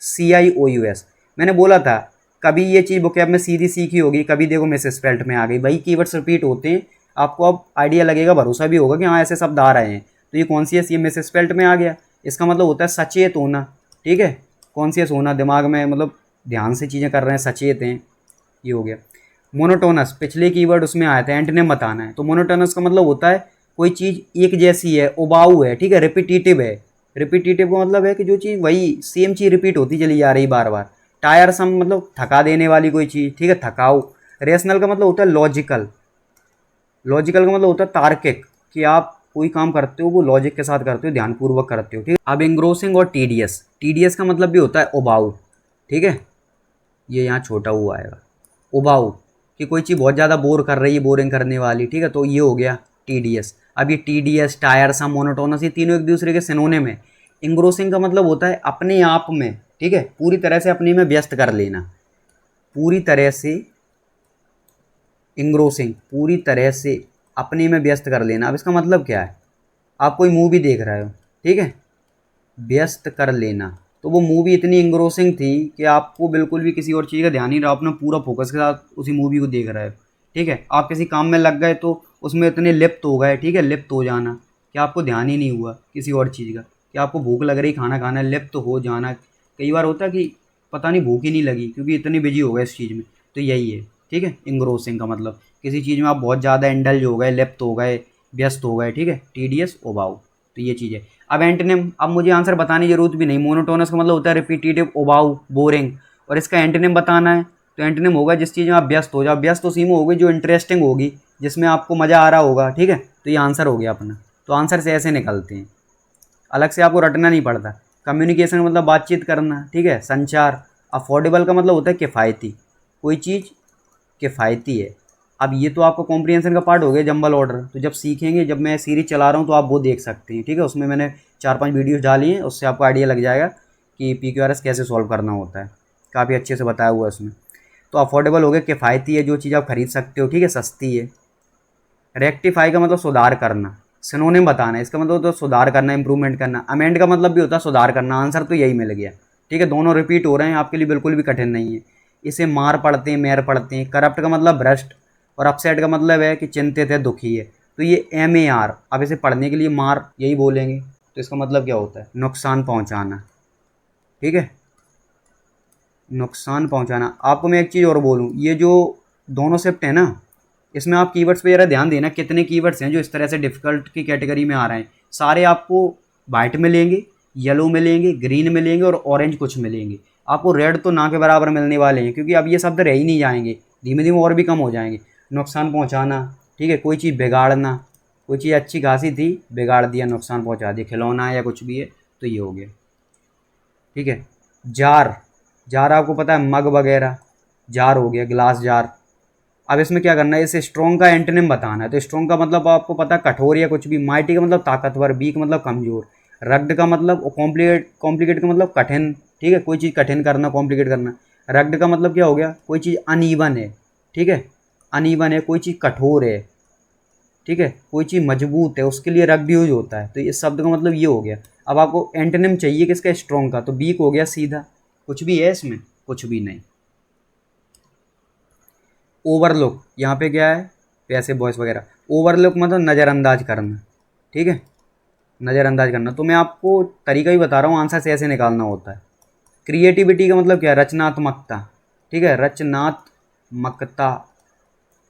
CONSCIOUS, मैंने बोला था कभी ये चीज़ वोकैब में सीधी सीखी होगी, कभी देखो मिस स्पेल्ट में आ गई। वही कीवर्ड्स रिपीट होते हैं, आपको अब आइडिया लगेगा, भरोसा भी होगा कि हाँ ऐसे शब्द आ रहे हैं। तो ये कॉन्सियस, ये मिस स्पेल्ट में आ गया, इसका मतलब होता है सचेत होना, ठीक है। कॉन्सियस होना, दिमाग में मतलब ध्यान से चीज़ें कर रहे हैं, सचेत हैं, ये हो गया। मोनोटोनस, पिछले कीवर्ड उसमें आया था, एंटोनिम बताना है। तो मोनोटोनस का मतलब होता है कोई चीज़ एक जैसी है, उबाऊ है, ठीक है, रिपीटिटिव है। रिपीटिटिव का मतलब है कि जो चीज़ वही सेम चीज़ रिपीट होती चली जा रही बार बार। टायरसम मतलब थका देने वाली कोई चीज़, ठीक है, थकाऊ। रेशनल का मतलब होता है लॉजिकल, लॉजिकल का मतलब होता है तार्किक, कि आप कोई काम करते हो वो लॉजिक के साथ करते हो, ध्यानपूर्वक करते हो, ठीक है। अब एंग्रोसिंग और टीडियस, टीडियस का मतलब भी होता है उबाऊ, ठीक है, ये यहाँ छोटा हुआ आएगा, उबाऊ, कि कोई चीज़ बहुत ज़्यादा बोर कर रही है, बोरिंग करने वाली, ठीक है। तो ये हो गया टीडीएस। अब ये टीडीएस, टायरसम, मोनोटोनस, ये तीनों एक दूसरे के सिनोनिम है। इंग्रोसिंग का मतलब होता है अपने आप में, ठीक है, पूरी तरह से अपने में व्यस्त कर लेना, पूरी तरह से, इंग्रोसिंग पूरी तरह से अपने में व्यस्त कर लेना। अब इसका मतलब क्या है, आप कोई मूवी देख रहे हो, ठीक है, व्यस्त कर लेना, तो वो मूवी इतनी इंग्रोसिंग थी कि आपको बिल्कुल भी किसी और चीज़ का ध्यान नहीं रहा, अपना पूरा फोकस के साथ उसी मूवी को देख रहे हो, ठीक है। आप किसी काम में लग गए तो उसमें इतने लिप्त हो गए, ठीक है, लिप्त हो जाना, कि आपको ध्यान ही नहीं हुआ किसी और चीज़ का, कि आपको भूख लग रही, खाना खाना, लिप्त हो जाना। कई बार होता है कि पता नहीं भूख ही नहीं लगी क्योंकि इतने बिजी हो गए इस चीज़ में। तो यही है, ठीक है, इंग्रोसिंग का मतलब किसी चीज़ में आप बहुत ज़्यादा इंडल्ज हो गए, लिप्त हो गए, व्यस्त हो गए, ठीक है, टीडियस, ओबाऊ। तो ये चीज़ है। अब एंटोनिम, अब मुझे आंसर बताने की जरूरत भी नहीं। मोनोटोनस का मतलब होता है रिपीटेटिव, ओबाऊ, बोरिंग, और इसका एंटोनिम बताना है। तो एंटोनिम होगा जिस चीज़ में आप व्यस्त हो जाओ, व्यस्त उसी में होगी जो इंटरेस्टिंग होगी, जिसमें आपको मज़ा आ रहा होगा, ठीक है। तो ये आंसर हो गया अपना। तो आंसर से ऐसे निकलते हैं, अलग से आपको रटना नहीं पड़ता। कम्युनिकेशन का मतलब बातचीत करना, ठीक है, संचार। अफोर्डेबल का मतलब होता है किफ़ायती, कोई चीज़ किफ़ायती है। अब ये तो आपका कॉम्प्रिहेंशन का पार्ट हो गया, जंबल ऑर्डर। तो जब सीखेंगे, जब मैं सीरीज चला रहा हूँ तो आप वो देख सकते हैं, ठीक है। उसमें मैंने 4-5 वीडियोस डाली हैं, उससे आपको आइडिया लग जाएगा कि PQRS कैसे सॉल्व करना होता है, काफ़ी अच्छे से बताया हुआ है उसमें। तो अफोर्डेबल हो गया, किफ़ायती है, जो चीज़ आप खरीद सकते हो, ठीक है, सस्ती है। रेक्टिफाई का मतलब सुधार करना, सिनोनिम बताना है, इसका मतलब होता है सुधार करना, इंप्रूवमेंट करना। अमेंड का मतलब भी होता है सुधार करना। आंसर तो यही मिल गया, ठीक है, दोनों रिपीट हो रहे हैं, आपके लिए बिल्कुल भी कठिन नहीं है। इसे मार पढ़ते हैं, मेर पढ़ते हैं। करप्ट का मतलब भ्रष्ट, और अपसेट का मतलब है कि चिंतित है, दुखी है। तो ये MAR, अब इसे पढ़ने के लिए मार यही बोलेंगे, तो इसका मतलब क्या होता है, नुकसान पहुंचाना, ठीक है, नुकसान पहुंचाना। आपको मैं एक चीज़ और बोलूँ, ये जो दोनों शिफ्ट है ना, इसमें आप कीवर्ड्स पे ज़रा ध्यान देना, कितने कीवर्ड्स हैं जो इस तरह से डिफ़िकल्ट की कैटेगरी में आ रहे हैं। सारे आपको वाइट मिलेंगे, येलो मिलेंगे, ग्रीन मिलेंगे और ऑरेंज कुछ मिलेंगे। आपको रेड तो ना के बराबर मिलने वाले हैं, क्योंकि अब ये शब्द रह ही नहीं जाएंगे, धीमे धीमे और भी कम हो जाएंगे। नुकसान पहुंचाना, ठीक है, कोई चीज़ बिगाड़ना, कोई चीज़ अच्छी खासी थी, बिगाड़ दिया, नुकसान पहुंचा दिया, खिलौना या कुछ भी है, तो ये हो गया, ठीक है। जार, जार आपको पता है मग वगैरह, जार हो गया, ग्लास जार। अब इसमें क्या करना है, इसे स्ट्रॉन्ग का एंटोनिम बताना है। तो स्ट्रॉन्ग का मतलब आपको पता है कठोर या कुछ भी। माइटी का मतलब ताकतवर, वीक मतलब कमजोर। रग्ड का मतलब कॉम्प्लिकेट, कॉम्प्लिकेट का मतलब कठिन, ठीक है, कोई चीज़ कठिन करना, कॉम्प्लिकेट करना। रग्ड का मतलब क्या हो गया, कोई चीज़ अनइवन है, ठीक है, अनइवन है, कोई चीज़ कठोर है, ठीक है, कोई चीज़ मजबूत है, उसके लिए रग्ड यूज होता है। तो इस शब्द का मतलब ये हो गया। अब आपको एंटोनिम चाहिए किसका, स्ट्रॉन्ग का, तो वीक हो गया सीधा, कुछ भी है इसमें, कुछ भी नहीं, ओवरलुक, यहाँ पे क्या है, पैसिव वॉइस वगैरह। ओवरलुक मतलब नज़रअंदाज करना, ठीक है, नज़रअंदाज करना। तो मैं आपको तरीका ही बता रहा हूँ, आंसर से ऐसे निकालना होता है। क्रिएटिविटी का मतलब क्या है, रचनात्मकता, ठीक है, रचनात्मकता।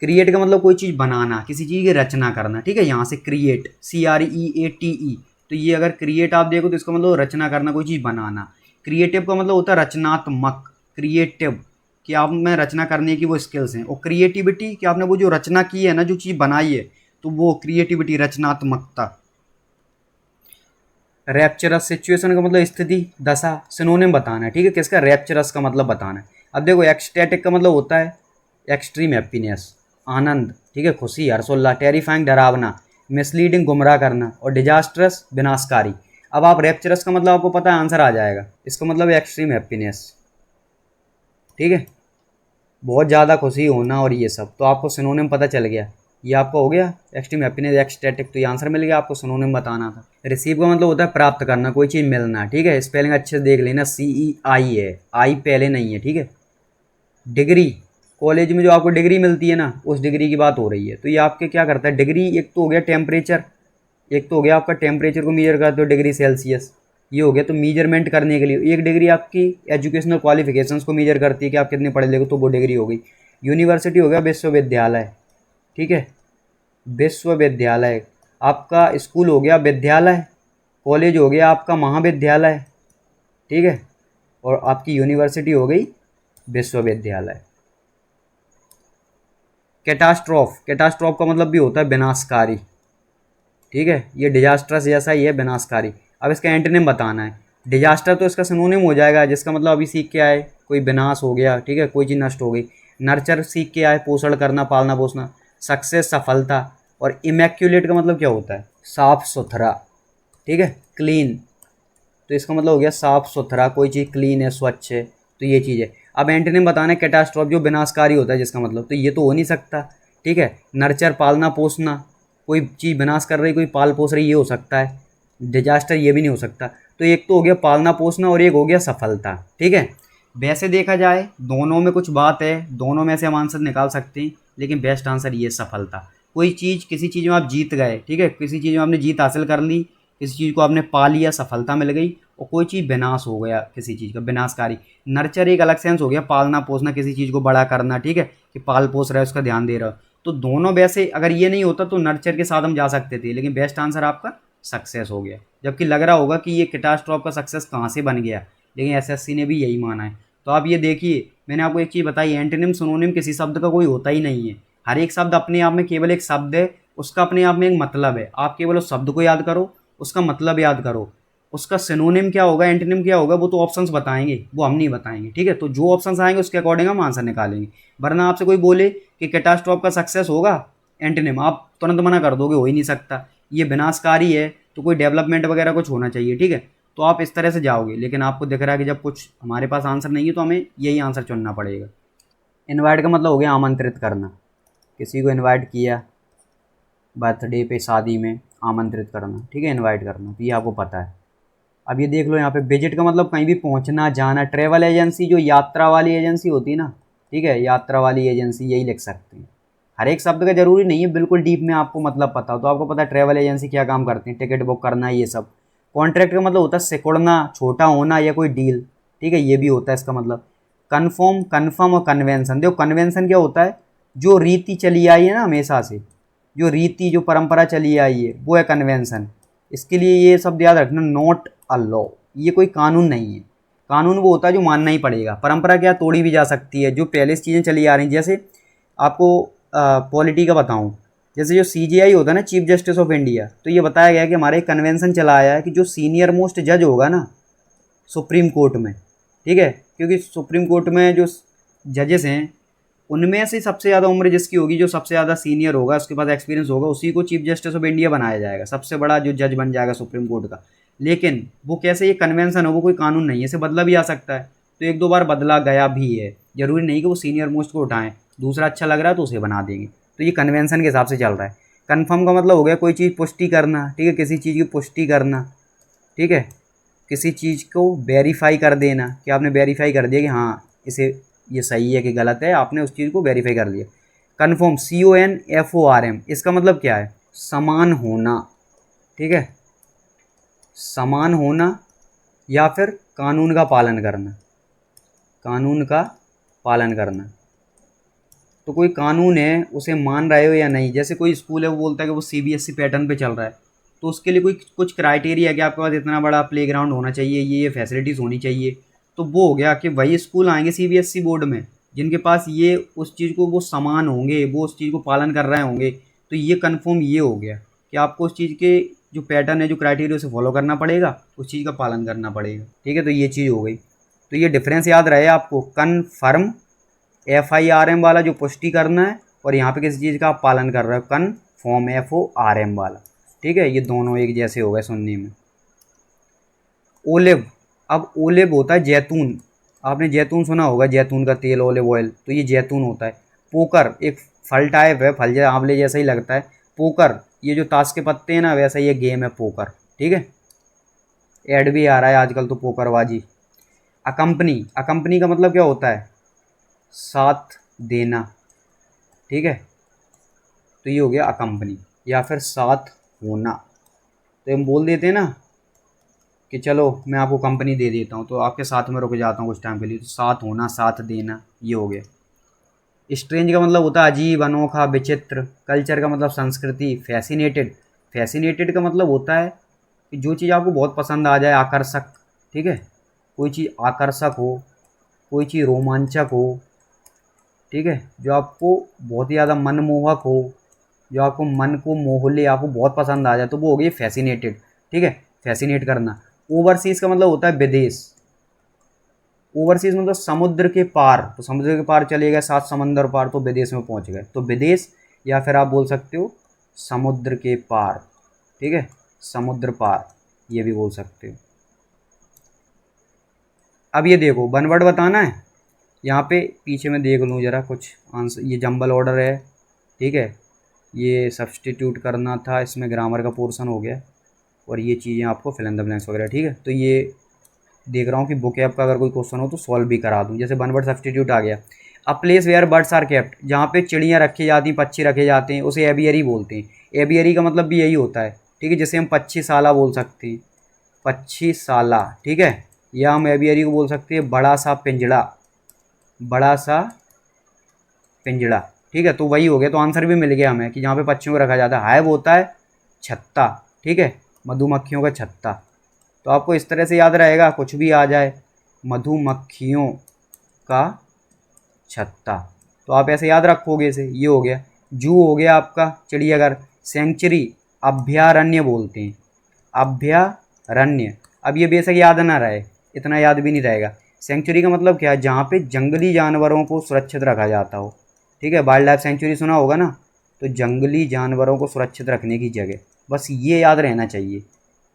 क्रिएट का मतलब कोई चीज़ बनाना, किसी चीज़ की रचना करना, ठीक है, यहाँ से क्रिएट, CREATE। तो ये अगर क्रिएट आप देखो तो इसका मतलब रचना करना, कोई चीज़ बनाना। क्रिएटिव का मतलब होता है रचनात्मक, क्रिएटिव कि आप में रचना करने की वो स्किल्स हैं, और क्रिएटिविटी कि आपने वो जो रचना की है ना, जो चीज़ बनाई है, तो वो क्रिएटिविटी, रचनात्मकता। रैप्चरस सिचुएशन का मतलब स्थिति, दशा, सिनोनिम बताना है, ठीक है, किसका, रैप्चरस का मतलब बताना है। अब देखो एक्सटैटिक का मतलब होता है एक्सट्रीम हैप्पीनेस, आनंद, ठीक है, खुशी, हर्षोल्लास। टेरिफाइंग, डरावना। मिसलीडिंग, गुमराह करना। और डिजास्ट्रस, विनाशकारी। अब आप रैप्चरस का मतलब आपको पता है, आंसर आ जाएगा, इसका मतलब है एक्सट्रीम हैप्पीनेस, ठीक है, बहुत ज़्यादा खुशी होना और ये सब। तो आपको सिनोनिम पता चल गया, ये आपका हो गया एक्सट्रीम हैप्पीनेस, एक्सटैटिक। तो ये आंसर मिल गया, आपको सिनोनिम बताना था। रिसीव का मतलब होता है प्राप्त करना, कोई चीज़ मिलना, ठीक है, स्पेलिंग अच्छे से देख लेना, CEI है, आई पहले नहीं है, ठीक है। डिग्री, कॉलेज में जो आपको डिग्री मिलती है ना, उस डिग्री की बात हो रही है। तो ये आपके क्या करता है, डिग्री एक तो हो गया टेम्परेचर, एक तो हो गया आपका टेम्परेचर को मीजर करते हो डिग्री सेल्सियस, ये हो गया। तो मीजरमेंट करने के लिए एक डिग्री आपकी एजुकेशनल क्वालिफिकेशंस को मीजर करती है कि आप कितने पढ़े लिखे, तो वो डिग्री हो गई। यूनिवर्सिटी हो गया विश्वविद्यालय, ठीक है, विश्वविद्यालय। आपका स्कूल हो गया विद्यालय, कॉलेज हो गया आपका महाविद्यालय, ठीक है, और आपकी यूनिवर्सिटी हो गई विश्वविद्यालय। कैटास्ट्रॉफ, कैटास्ट्रॉफ का मतलब भी होता है विनाशकारी, ठीक है, ये डिजास्टर्स जैसा ही है, विनाशकारी। अब इसका एंटोनिम बताना है। डिजास्टर तो इसका सिनोनिम हो जाएगा, जिसका मतलब अभी सीख के आए, कोई विनाश हो गया, ठीक है, कोई चीज़ नष्ट हो गई। नर्चर सीख के आए, पोषण करना, पालना पोसना। सक्सेस, सफलता। और इमैक्यूलेट का मतलब क्या होता है, साफ सुथरा, ठीक है, क्लीन। तो इसका मतलब हो गया साफ सुथरा, कोई चीज़ क्लीन है, स्वच्छ है, तो ये चीज़ है। अब एंटोनिम बताना है कैटास्ट्रॉफ, जो विनाशकारी होता है, जिसका मतलब, तो ये तो हो नहीं सकता, ठीक है। नर्चर, पालना पोसना, कोई चीज़ विनाश कर रही, कोई पाल पोस रही, ये हो सकता है। डिजास्टर ये भी नहीं हो सकता। तो एक तो हो गया पालना पोसना और एक हो गया सफलता, ठीक है। वैसे देखा जाए दोनों में कुछ बात है, दोनों में से हम आंसर निकाल सकते हैं, लेकिन बेस्ट आंसर ये सफलता। कोई चीज़, किसी चीज़ में आप जीत गए, ठीक है, किसी चीज़ में आपने जीत हासिल कर ली, किसी चीज़ को आपने पा लिया, सफलता मिल गई। और कोई चीज़ विनाश हो गया, किसी चीज़ का विनाशकारी। नर्चर एक अलग सेंस हो गया, पालना पोसना, किसी चीज़ को बड़ा करना, ठीक है, कि पाल पोस रहा है, उसका ध्यान दे रहा हो। तो दोनों वैसे अगर ये नहीं होता तो नर्चर के साथ हम जा सकते थे, लेकिन बेस्ट आंसर आपका सक्सेस हो गया। जबकि लग रहा होगा कि ये कैटास्ट्रॉफ का सक्सेस कहाँ से बन गया, लेकिन SSC ने भी यही माना है। तो आप ये देखिए, मैंने आपको एक चीज़ बताई, एंटोनिम सिनोनिम किसी शब्द का कोई होता ही नहीं है। हर एक शब्द अपने आप में केवल एक शब्द है, उसका अपने आप में एक मतलब है। आप केवल उस शब्द को याद करो, उसका मतलब याद करो, उसका सिनोनिम क्या होगा, एंटोनिम क्या होगा, वो तो ऑप्शंस बताएंगे, वो हम नहीं बताएंगे, ठीक है। तो जो ऑप्शंस आएंगे उसके अकॉर्डिंग हम आंसर निकालेंगे। वरना आपसे कोई बोले कि कैटास्ट्रॉफ का सक्सेस होगा, एंटोनिम, आप तुरंत मना कर दोगे, हो ही नहीं सकता, ये विनाशकारी है, तो कोई डेवलपमेंट वगैरह कुछ होना चाहिए, ठीक है। तो आप इस तरह से जाओगे, लेकिन आपको दिख रहा है कि जब कुछ हमारे पास आंसर नहीं है तो हमें यही आंसर चुनना पड़ेगा। इनवाइट का मतलब हो गया आमंत्रित करना, किसी को इनवाइट किया, बर्थडे पे, शादी में, आमंत्रित करना, ठीक है, इनवाइट करना, तो ये आपको पता है। अब ये देख लो यहाँ पे, विजिट का मतलब कहीं भी पहुँचना, जाना। ट्रैवल एजेंसी, जो यात्रा वाली एजेंसी होती है ना, ठीक है, यात्रा वाली एजेंसी, यही लिख सकते हैं। हर एक शब्द का जरूरी नहीं है बिल्कुल डीप में आपको मतलब पता हो, तो आपको पता है ट्रैवल एजेंसी क्या काम करती है, टिकट बुक करना, ये सब। कॉन्ट्रैक्ट का मतलब होता है सिकुड़ना, छोटा होना, या कोई डील, ठीक है, ये भी होता है इसका मतलब। कन्फर्म, कन्फर्म और कन्वेंशन। देखो कन्वेंशन क्या होता है, जो रीति चली आई है ना हमेशा से, जो रीति, जो परंपरा चली आई है, वो है कन्वेंशन। इसके लिए ये शब्द याद रखना, नॉट अ लॉ, ये कोई कानून नहीं है। कानून वो होता है जो मानना ही पड़ेगा, परंपरा क्या तोड़ी भी जा सकती है, जो पहले से चीज़ें चली आ रही हैं। जैसे आपको पॉलिटी का बताऊं, जैसे जो CJI होता है ना, चीफ जस्टिस ऑफ इंडिया, तो ये बताया गया है कि हमारे एक कन्वेंशन चला आया है कि जो सीनियर मोस्ट जज होगा ना सुप्रीम कोर्ट में, ठीक है, क्योंकि सुप्रीम कोर्ट में जो जजेस हैं, उनमें से सबसे ज़्यादा उम्र जिसकी होगी, जो सबसे ज़्यादा सीनियर होगा, उसके पास एक्सपीरियंस होगा, उसी को चीफ जस्टिस ऑफ इंडिया बनाया जाएगा, सबसे बड़ा जो जज बन जाएगा सुप्रीम कोर्ट का। लेकिन वो कैसे, ये कन्वेंशन हो, वो कोई कानून नहीं है, इसे बदला भी आ सकता है। तो एक दो बार बदला गया भी है, जरूरी नहीं कि वो सीनियर मोस्ट को उठाएं, दूसरा अच्छा लग रहा है तो उसे बना देंगे। तो ये कन्वेंशन के हिसाब से चल रहा है। कन्फर्म का मतलब हो गया कोई चीज़ पुष्टि करना, ठीक है, किसी चीज़ की पुष्टि करना, ठीक है, किसी चीज़ को वेरीफाई कर देना, कि आपने वेरीफाई कर दिया कि हाँ इसे, ये सही है कि गलत है, आपने उस चीज़ को वेरीफाई कर दिया। कन्फर्म, CONFORM, इसका मतलब क्या है? समान होना, ठीक है, समान होना या फिर कानून का पालन करना, कानून का पालन करना। तो कोई कानून है उसे मान रहे हो या नहीं। जैसे कोई स्कूल है वो बोलता है कि वो CBSE पैटर्न पे चल रहा है, तो उसके लिए कोई कुछ क्राइटेरिया है कि आपके पास इतना बड़ा प्लेग्राउंड होना चाहिए, ये फैसिलिटीज़ होनी चाहिए। तो वो हो गया कि वही स्कूल आएंगे CBSE बोर्ड में जिनके पास ये उस चीज़ को वो समान होंगे, वो उस चीज़ को पालन कर रहे होंगे। तो ये कन्फर्म ये हो गया कि आपको उस चीज़ के जो पैटर्न है, जो क्राइटेरिया, उसे फॉलो करना पड़ेगा, उस चीज़ का पालन करना पड़ेगा, ठीक है। तो ये चीज़ हो गई। तो ये डिफरेंस याद रहे आपको, कन्फर्म FIRM वाला जो पुष्टि करना है, और यहाँ पे किसी चीज़ का आप पालन कर रहे हो, कन्फर्म FORM वाला, ठीक है। ये दोनों एक जैसे हो गए सुनने में। ओलिव, अब ओलिव होता है जैतून, आपने जैतून सुना होगा, जैतून का तेल, ओलिव ऑयल, तो ये जैतून होता है। पोकर एक फल टाइप है, फल जैसा आंवले जैसा ही लगता है। पोकर ये जो ताश के पत्ते हैं ना, वैसा ये गेम है पोकर, ठीक है। ऐड भी आ रहा है आजकल तो पोकरबाजी। अकम्पनी, अकम्पनी का मतलब क्या होता है? साथ देना, ठीक है। तो ये हो गया अकम्पनी या फिर साथ होना। तो हम बोल देते हैं ना कि चलो मैं आपको कंपनी दे देता हूँ, तो आपके साथ में रुक जाता हूँ कुछ टाइम के लिए, तो साथ होना, साथ देना, ये हो गया। स्ट्रेंज का मतलब होता है अजीब, अनोखा, विचित्र। कल्चर का मतलब संस्कृति। फैसिनेटेड, फैसिनेटेड का मतलब होता है कि जो चीज़ आपको बहुत पसंद आ जाए, आकर्षक, ठीक है। कोई चीज़ आकर्षक हो, कोई चीज़ रोमांचक हो, ठीक है, जो आपको बहुत ही ज़्यादा मनमोहक हो, जो आपको मन को मोह ले, आपको बहुत पसंद आ जाए, तो वो हो गई फैसिनेटेड, ठीक है, फैसिनेट करना। ओवरसीज़ का मतलब होता है विदेश। ओवरसीज़ मतलब समुद्र के पार, तो समुद्र के पार चले गए, 7 समंदर पार, तो विदेश में पहुंच गए, तो विदेश। या फिर आप बोल सकते हो समुद्र के पार, ठीक है, समुद्र पार, ये भी बोल सकते हो। अब ये देखो, वन वर्ड बताना है। यहाँ पे पीछे मैं देख लूँ ज़रा कुछ आंसर, ये जंबल ऑर्डर है, ठीक है। ये सब्सटीट्यूट करना था, इसमें ग्रामर का पोर्शन हो गया, और ये चीज़ें आपको फिल इन द ब्लैंक्स वगैरह, ठीक है। तो ये देख रहा हूँ कि बुक ऐप का अगर कोई क्वेश्चन हो तो सॉल्व भी करा दूँ। जैसे वन वर्ड सब्सटीट्यूट आ गया। A place where birds are kept, जहाँ पे चिड़ियाँ रखी जाती हैं, पक्षी रखे जाते हैं, उसे एवियरी बोलते हैं। एवियरी का मतलब भी यही होता है, ठीक है, जिसे हम पक्षीशाला बोल सकते हैं, पक्षीशाला, ठीक है। या हम एवियरी को बोल सकते हैं बड़ा सा पिंजड़ा, बड़ा सा पिंजड़ा, ठीक है। तो वही हो गया, तो आंसर भी मिल गया हमें कि जहाँ पे पक्षियों को रखा जाता है। हाइव होता है छत्ता, ठीक है, मधुमक्खियों का छत्ता। तो आपको इस तरह से याद रहेगा, कुछ भी आ जाए, मधुमक्खियों का छत्ता, तो आप ऐसे याद रखोगे इसे। ये हो गया। जू हो गया आपका चिड़ियाघर। सेंचुरी अभयारण्य बोलते हैं, अभयारण्य। अब ये बेशक याद ना रहे, इतना याद भी नहीं रहेगा। सेंचुरी का मतलब क्या है? जहाँ पे जंगली जानवरों को सुरक्षित रखा जाता हो, ठीक है। वाइल्ड लाइफ सेंचुरी सुना होगा ना, तो जंगली जानवरों को सुरक्षित रखने की जगह, बस ये याद रहना चाहिए,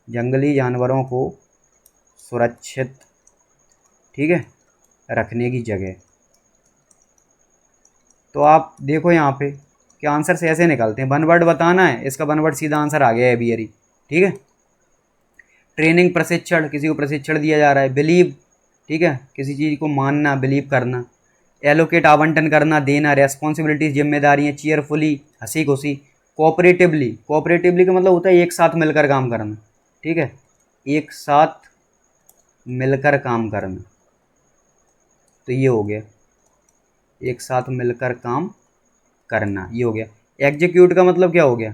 जंगली जानवरों को सुरक्षित, ठीक है, रखने की जगह। तो आप देखो यहाँ पे कि आंसर से ऐसे निकलते हैं। वन वर्ड बताना है, इसका वन वर्ड सीधा आंसर आ गया है एवियरी, ठीक है। ट्रेनिंग प्रशिक्षण, किसी को प्रशिक्षण दिया जा रहा है। बिलीव, ठीक है, किसी चीज़ को मानना, बिलीव करना। एलोकेट आवंटन करना, देना। रेस्पॉन्सिबिलिटीज जिम्मेदारियाँ। चीयरफुली हंसी खुशी। कोऑपरेटिवली, कोऑपरेटिवली का मतलब होता है एक साथ मिलकर काम करना, ठीक है, एक साथ मिलकर काम करना। तो ये हो गया, एक साथ मिलकर काम करना, ये हो गया। एग्जीक्यूट का मतलब क्या हो गया?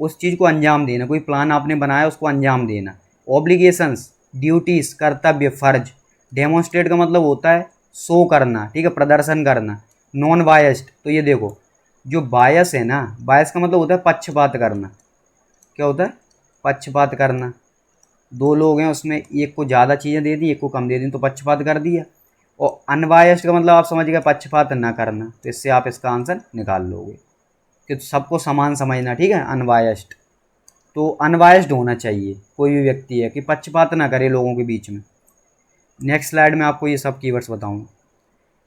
उस चीज़ को अंजाम देना, कोई प्लान आपने बनाया उसको अंजाम देना। ऑब्लिगेशंस ड्यूटीज, कर्तव्य, फर्ज। डेमोन्स्ट्रेट का मतलब होता है शो करना, ठीक है, प्रदर्शन करना। नॉन बायस्ड, तो ये देखो, जो बायस है ना, बायस का मतलब होता है पक्षपात करना। क्या होता है? पक्षपात करना। दो लोग हैं, उसमें एक को ज़्यादा चीज़ें दे दी, एक को कम दे दी, तो पक्षपात कर दिया। और अनबायस्ड का मतलब आप समझ गए, पक्षपात ना करना। तो इससे आप इसका आंसर निकाल लोगे कि सबको समान समझना, ठीक है, अनबायस्ड। तो अनबायस्ड होना चाहिए कोई भी व्यक्ति है, कि पक्षपात ना करे लोगों के बीच में। नेक्स्ट स्लाइड में आपको ये सब कीवर्ड्स बताऊंगा,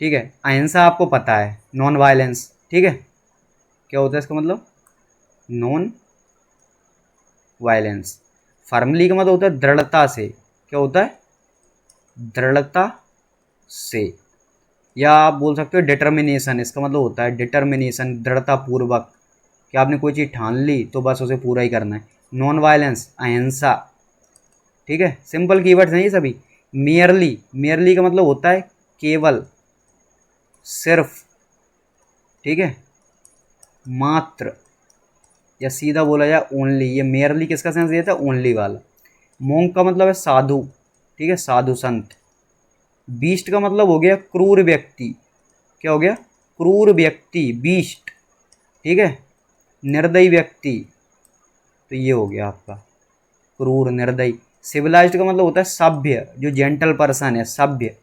ठीक है। अहिंसा आपको पता है, नॉन वायलेंस, ठीक है। क्या होता है इसका मतलब? Non violence. फर्मली का मतलब होता है दृढ़ता से। क्या होता है? दृढ़ता से। या आप बोल सकते हो डिटर्मिनेशन, इसका मतलब होता है डिटर्मिनेशन, दृढ़ता पूर्वक, कि आपने कोई चीज़ ठान ली तो बस उसे पूरा ही करना है। नॉन वायलेंस, अहिंसा, ठीक है, सिंपल कीवर्ड्स हैं ये सभी। मेयरली, मेयरली का मतलब होता है केवल, सिर्फ, ठीक है, मात्र, या सीधा बोला जाए ओनली। ये मेयरली किसका सेंस देता है? ओनली वाला। मोंक का मतलब है साधु, ठीक है, साधु संत। बीस्ट का मतलब हो गया क्रूर व्यक्ति। क्या हो गया? क्रूर व्यक्ति, बीस्ट, ठीक है, निर्दयी व्यक्ति। तो ये हो गया आपका क्रूर, निर्दयी। सिविलाइज्ड का मतलब होता है सभ्य, जो जेंटल पर्सन है, सभ्य,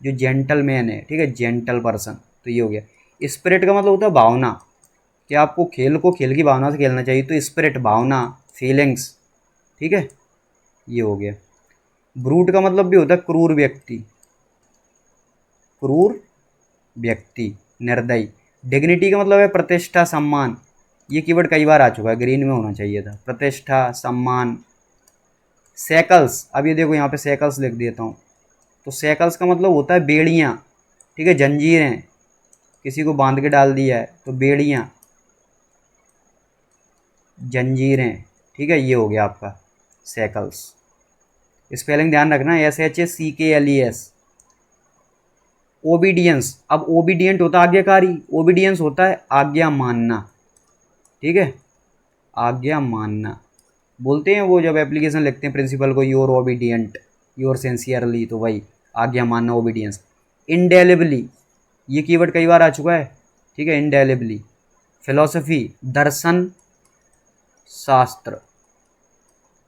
जो जेंटलमैन है, ठीक है, जेंटल पर्सन। तो ये हो गया। स्पिरिट का मतलब होता है भावना, कि आपको खेल को खेल की भावना से खेलना चाहिए, तो स्पिरिट, भावना, फीलिंग्स, ठीक है, ये हो गया। ब्रूट का मतलब भी होता है क्रूर व्यक्ति, क्रूर व्यक्ति, निर्दयी। डिग्निटी का मतलब है प्रतिष्ठा, सम्मान। ये कीवर्ड कई बार आ चुका है, ग्रीन में होना चाहिए था। प्रतिष्ठा, सम्मान। सैकल्स, अब ये देखो यहाँ पे सैकल्स लिख देता हूँ। तो सैकल्स का मतलब होता है बेड़ियाँ, ठीक है, जंजीरें, किसी को बांध के डाल दिया है तो बेड़ियाँ, जंजीरें, ठीक है, ये हो गया आपका सैकल्स। स्पेलिंग ध्यान रखना, SHACKLES। ओबीडियंस, अब ओबीडियंट होता है आज्ञाकारी, ओबीडियंस होता है आज्ञा मानना, ठीक है, आज्ञा मानना। बोलते हैं वो जब एप्लीकेशन लिखते हैं प्रिंसिपल को, योर ओबीडियंट, योर सिंसियरली, तो वही आज्ञा मानना, ओबीडियंस। इंडेलिबली, ये कीवर्ड कई बार आ चुका है, ठीक है, इंडेलिबली। फिलॉसफी, दर्शन शास्त्र।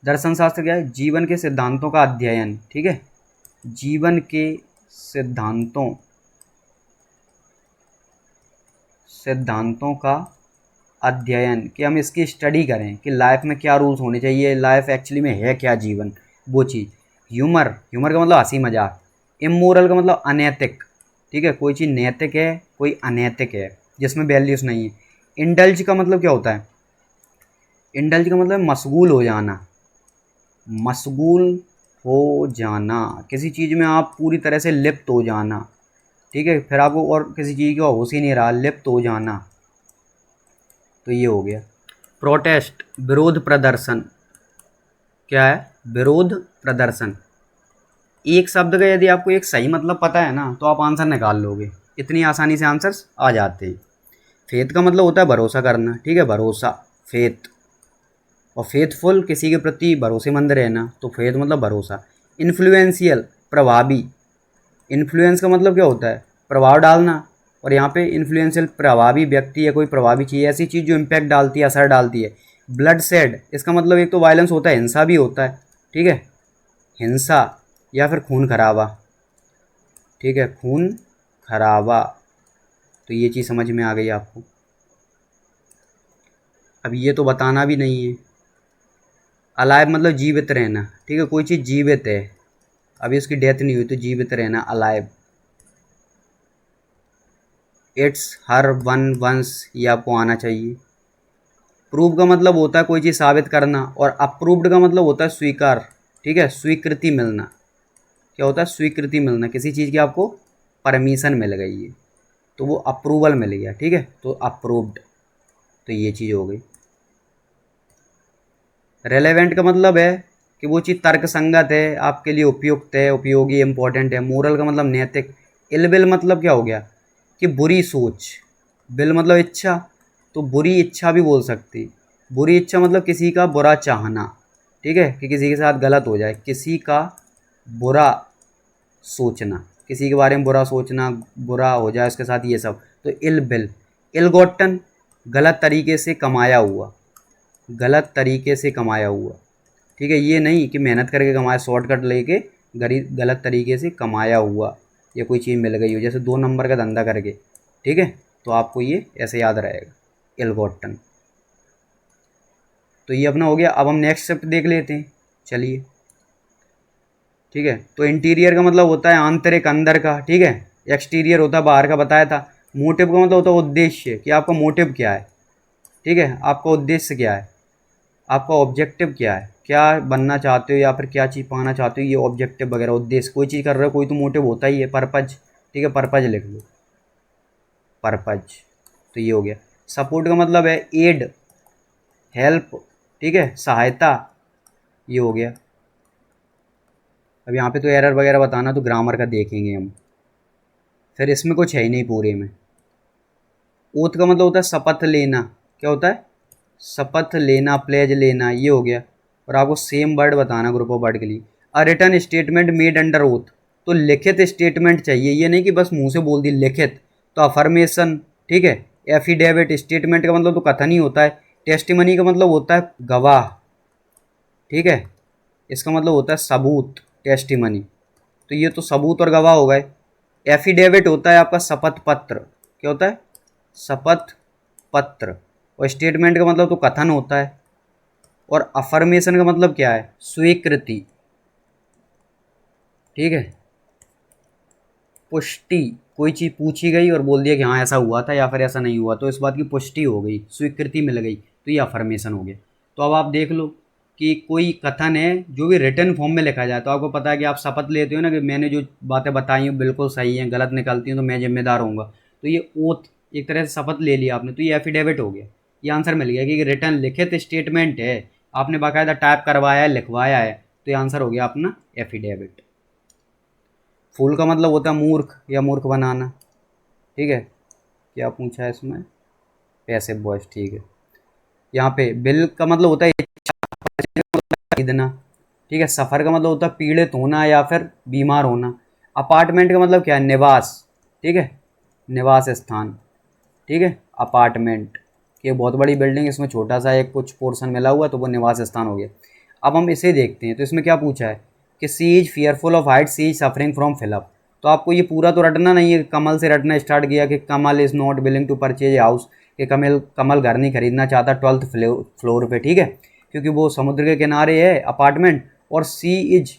दर्शन शास्त्र क्या है? जीवन के सिद्धांतों का अध्ययन, ठीक है, जीवन के सिद्धांतों, सिद्धांतों का अध्ययन, कि हम इसकी स्टडी करें कि लाइफ में क्या रूल्स होने चाहिए, लाइफ एक्चुअली में है क्या, जीवन, वो चीज़। ह्यूमर, ह्यूमर का मतलब हंसी मजाक। इमोरल का मतलब अनैतिक, ठीक है, कोई चीज़ नैतिक है, कोई अनैतिक है, जिसमें वैल्यूज़ नहीं है। इंडल्ज का मतलब क्या होता है? इंडल्ज का मतलब मशगूल हो जाना, मशगूल हो जाना, किसी चीज़ में आप पूरी तरह से लिप्त हो जाना, ठीक है, फिर आपको और किसी चीज़ का होश ही नहीं रहा, लिप्त हो जाना। तो ये हो गया। प्रोटेस्ट, विरोध प्रदर्शन। क्या है? विरोध प्रदर्शन। एक शब्द का यदि आपको एक सही मतलब पता है ना, तो आप आंसर निकाल लोगे, इतनी आसानी से आंसर्स आ जाते हैं। फेथ का मतलब होता है भरोसा करना, ठीक है, भरोसा, फेथ। और फेथफुल, किसी के प्रति भरोसेमंद रहना, तो फेथ मतलब भरोसा। इन्फ्लुएंशियल, प्रभावी। इन्फ्लुएंस का मतलब क्या होता है? प्रभाव डालना। और यहाँ पे इन्फ्लुएंशियल, प्रभावी व्यक्ति या कोई प्रभावी चीज़, ऐसी चीज़ जो इम्पैक्ट डालती है, असर डालती है। ब्लड सेड, इसका मतलब एक तो वायलेंस होता है, हिंसा भी होता है, ठीक है, हिंसा, या फिर खून खराबा, ठीक है, खून खराबा। तो ये चीज़ समझ में आ गई आपको। अब ये तो बताना भी नहीं है। अलाइव मतलब जीवित रहना, ठीक है, कोई चीज़ जीवित है, अभी उसकी डेथ नहीं हुई, तो जीवित रहना, alive. It's her one once, ये आपको आना चाहिए। प्रूव का मतलब होता है कोई चीज़ साबित करना, और अप्रूव्ड का मतलब होता है स्वीकार, ठीक है, स्वीकृति मिलना। क्या होता है? स्वीकृति मिलना, किसी चीज़ की आपको परमिशन मिल गई है, तो वो अप्रूवल मिल गया, ठीक है, तो अप्रूव्ड। तो ये चीज़ हो गई। रेलेवेंट का मतलब है कि वो चीज़ तर्कसंगत है, आपके लिए उपयुक्त है, उपयोगी, इंपॉर्टेंट है। मोरल का मतलब नैतिक। इल विल मतलब क्या हो गया? कि बुरी सोच। विल मतलब इच्छा, तो बुरी इच्छा भी बोल सकती। बुरी इच्छा मतलब किसी का बुरा चाहना, ठीक है, कि किसी के साथ गलत हो जाए, किसी का बुरा सोचना, किसी के बारे में बुरा सोचना, बुरा हो जाए उसके साथ, ये सब। तो इल विल। इल गॉटन, गलत तरीके से कमाया हुआ, गलत तरीके से कमाया हुआ, ठीक है, ये नहीं कि मेहनत करके कमाया, शॉर्टकट लेके गरीब, गलत तरीके से कमाया हुआ, या कोई चीज़ मिल गई हो, जैसे 2 नंबर का धंधा करके, ठीक है, तो आपको ये ऐसे याद रहेगा, इल गॉटन। तो ये अपना हो गया। अब हम नेक्स्ट शिफ्ट देख लेते हैं, चलिए, ठीक है। तो इंटीरियर का मतलब होता है आंतरिक, अंदर का, ठीक है। एक्सटीरियर होता है बाहर का, बताया था। मोटिव का मतलब होता है उद्देश्य, कि आपका मोटिव क्या है, ठीक है, आपका उद्देश्य क्या है, आपका ऑब्जेक्टिव क्या है, क्या बनना चाहते हो या फिर क्या चीज़ पाना चाहते हो, ये ऑब्जेक्टिव वगैरह, उद्देश्य। कोई चीज़ कर रहे हो, कोई तो मोटिव होता ही है, पर्पज, ठीक है, पर्पज लिख लो, पर्पज। तो ये हो गया। सपोर्ट का मतलब है एड, हेल्प, ठीक है, सहायता, ये हो गया। अब यहाँ पे तो एरर वगैरह बताना तो ग्रामर का देखेंगे हम, फिर इसमें कुछ है ही नहीं पूरे में। ओथ का मतलब होता है शपथ लेना, क्या होता है, शपथ लेना, प्लेज लेना, ये हो गया। और आपको सेम वर्ड बताना ग्रुप ऑफ वर्ड के लिए। A written statement made under oath, तो लिखित स्टेटमेंट चाहिए, ये नहीं कि बस मुंह से बोल दी लिखित। तो अफर्मेशन, ठीक है, एफिडेविट, स्टेटमेंट का मतलब तो कथन ही होता है। टेस्टिमनी का मतलब होता है गवाह, ठीक है, इसका मतलब होता है सबूत, टेस्टिमनी। तो ये तो सबूत और गवाह हो गए। एफिडेविट होता है आपका शपथ पत्र, क्या होता है, शपथ पत्र। और स्टेटमेंट का मतलब तो कथन होता है। और अफर्मेशन का मतलब क्या है, स्वीकृति, ठीक है, पुष्टि, कोई चीज़ पूछी गई और बोल दिया कि हाँ ऐसा हुआ था या फिर ऐसा नहीं हुआ, तो इस बात की पुष्टि हो गई, स्वीकृति मिल गई, तो ये अफर्मेशन हो गया। तो अब आप देख लो कि कोई कथन है जो भी रिटर्न फॉर्म में लिखा जाए, तो आपको पता है कि आप शपथ लेते हो ना कि मैंने जो बातें बताई हैं बिल्कुल सही हैं, गलत निकलती हैं तो मैं जिम्मेदार होऊंगा। तो ये ओथ, एक तरह से शपथ ले लिया आपने, तो ये एफिडेविट हो गया। ये आंसर मिल गया कि रिटर्न लिखित स्टेटमेंट है, आपने बाकायदा टाइप करवाया है, लिखवाया है, तो ये आंसर हो गया अपना एफिडेविट। फूल का मतलब होता है मूर्ख या मूर्ख बनाना, ठीक है। क्या पूछा है इसमें, पैसिव वॉइस, ठीक है। यहाँ पे बिल का मतलब होता है खरीदना, ठीक है। सफ़र का मतलब होता है पीड़ित होना या फिर बीमार होना। अपार्टमेंट का मतलब क्या है, निवास, ठीक है, निवास स्थान, ठीक है। अपार्टमेंट की बहुत बड़ी बिल्डिंग, इसमें छोटा सा एक कुछ पोर्शन मिला हुआ तो वो निवास स्थान हो गया। अब हम इसे देखते हैं, तो इसमें क्या पूछा है कि she is fearful of height, she is suffering from fill up. तो आपको ये पूरा तो रटना नहीं है, कमल से रटना स्टार्ट किया कि Kamal is not willing to purchase house, कि कमल कमल घर नहीं खरीदना चाहता 12th फ्लोर पे, ठीक है, क्योंकि वो समुद्र के किनारे है अपार्टमेंट। और सी इज,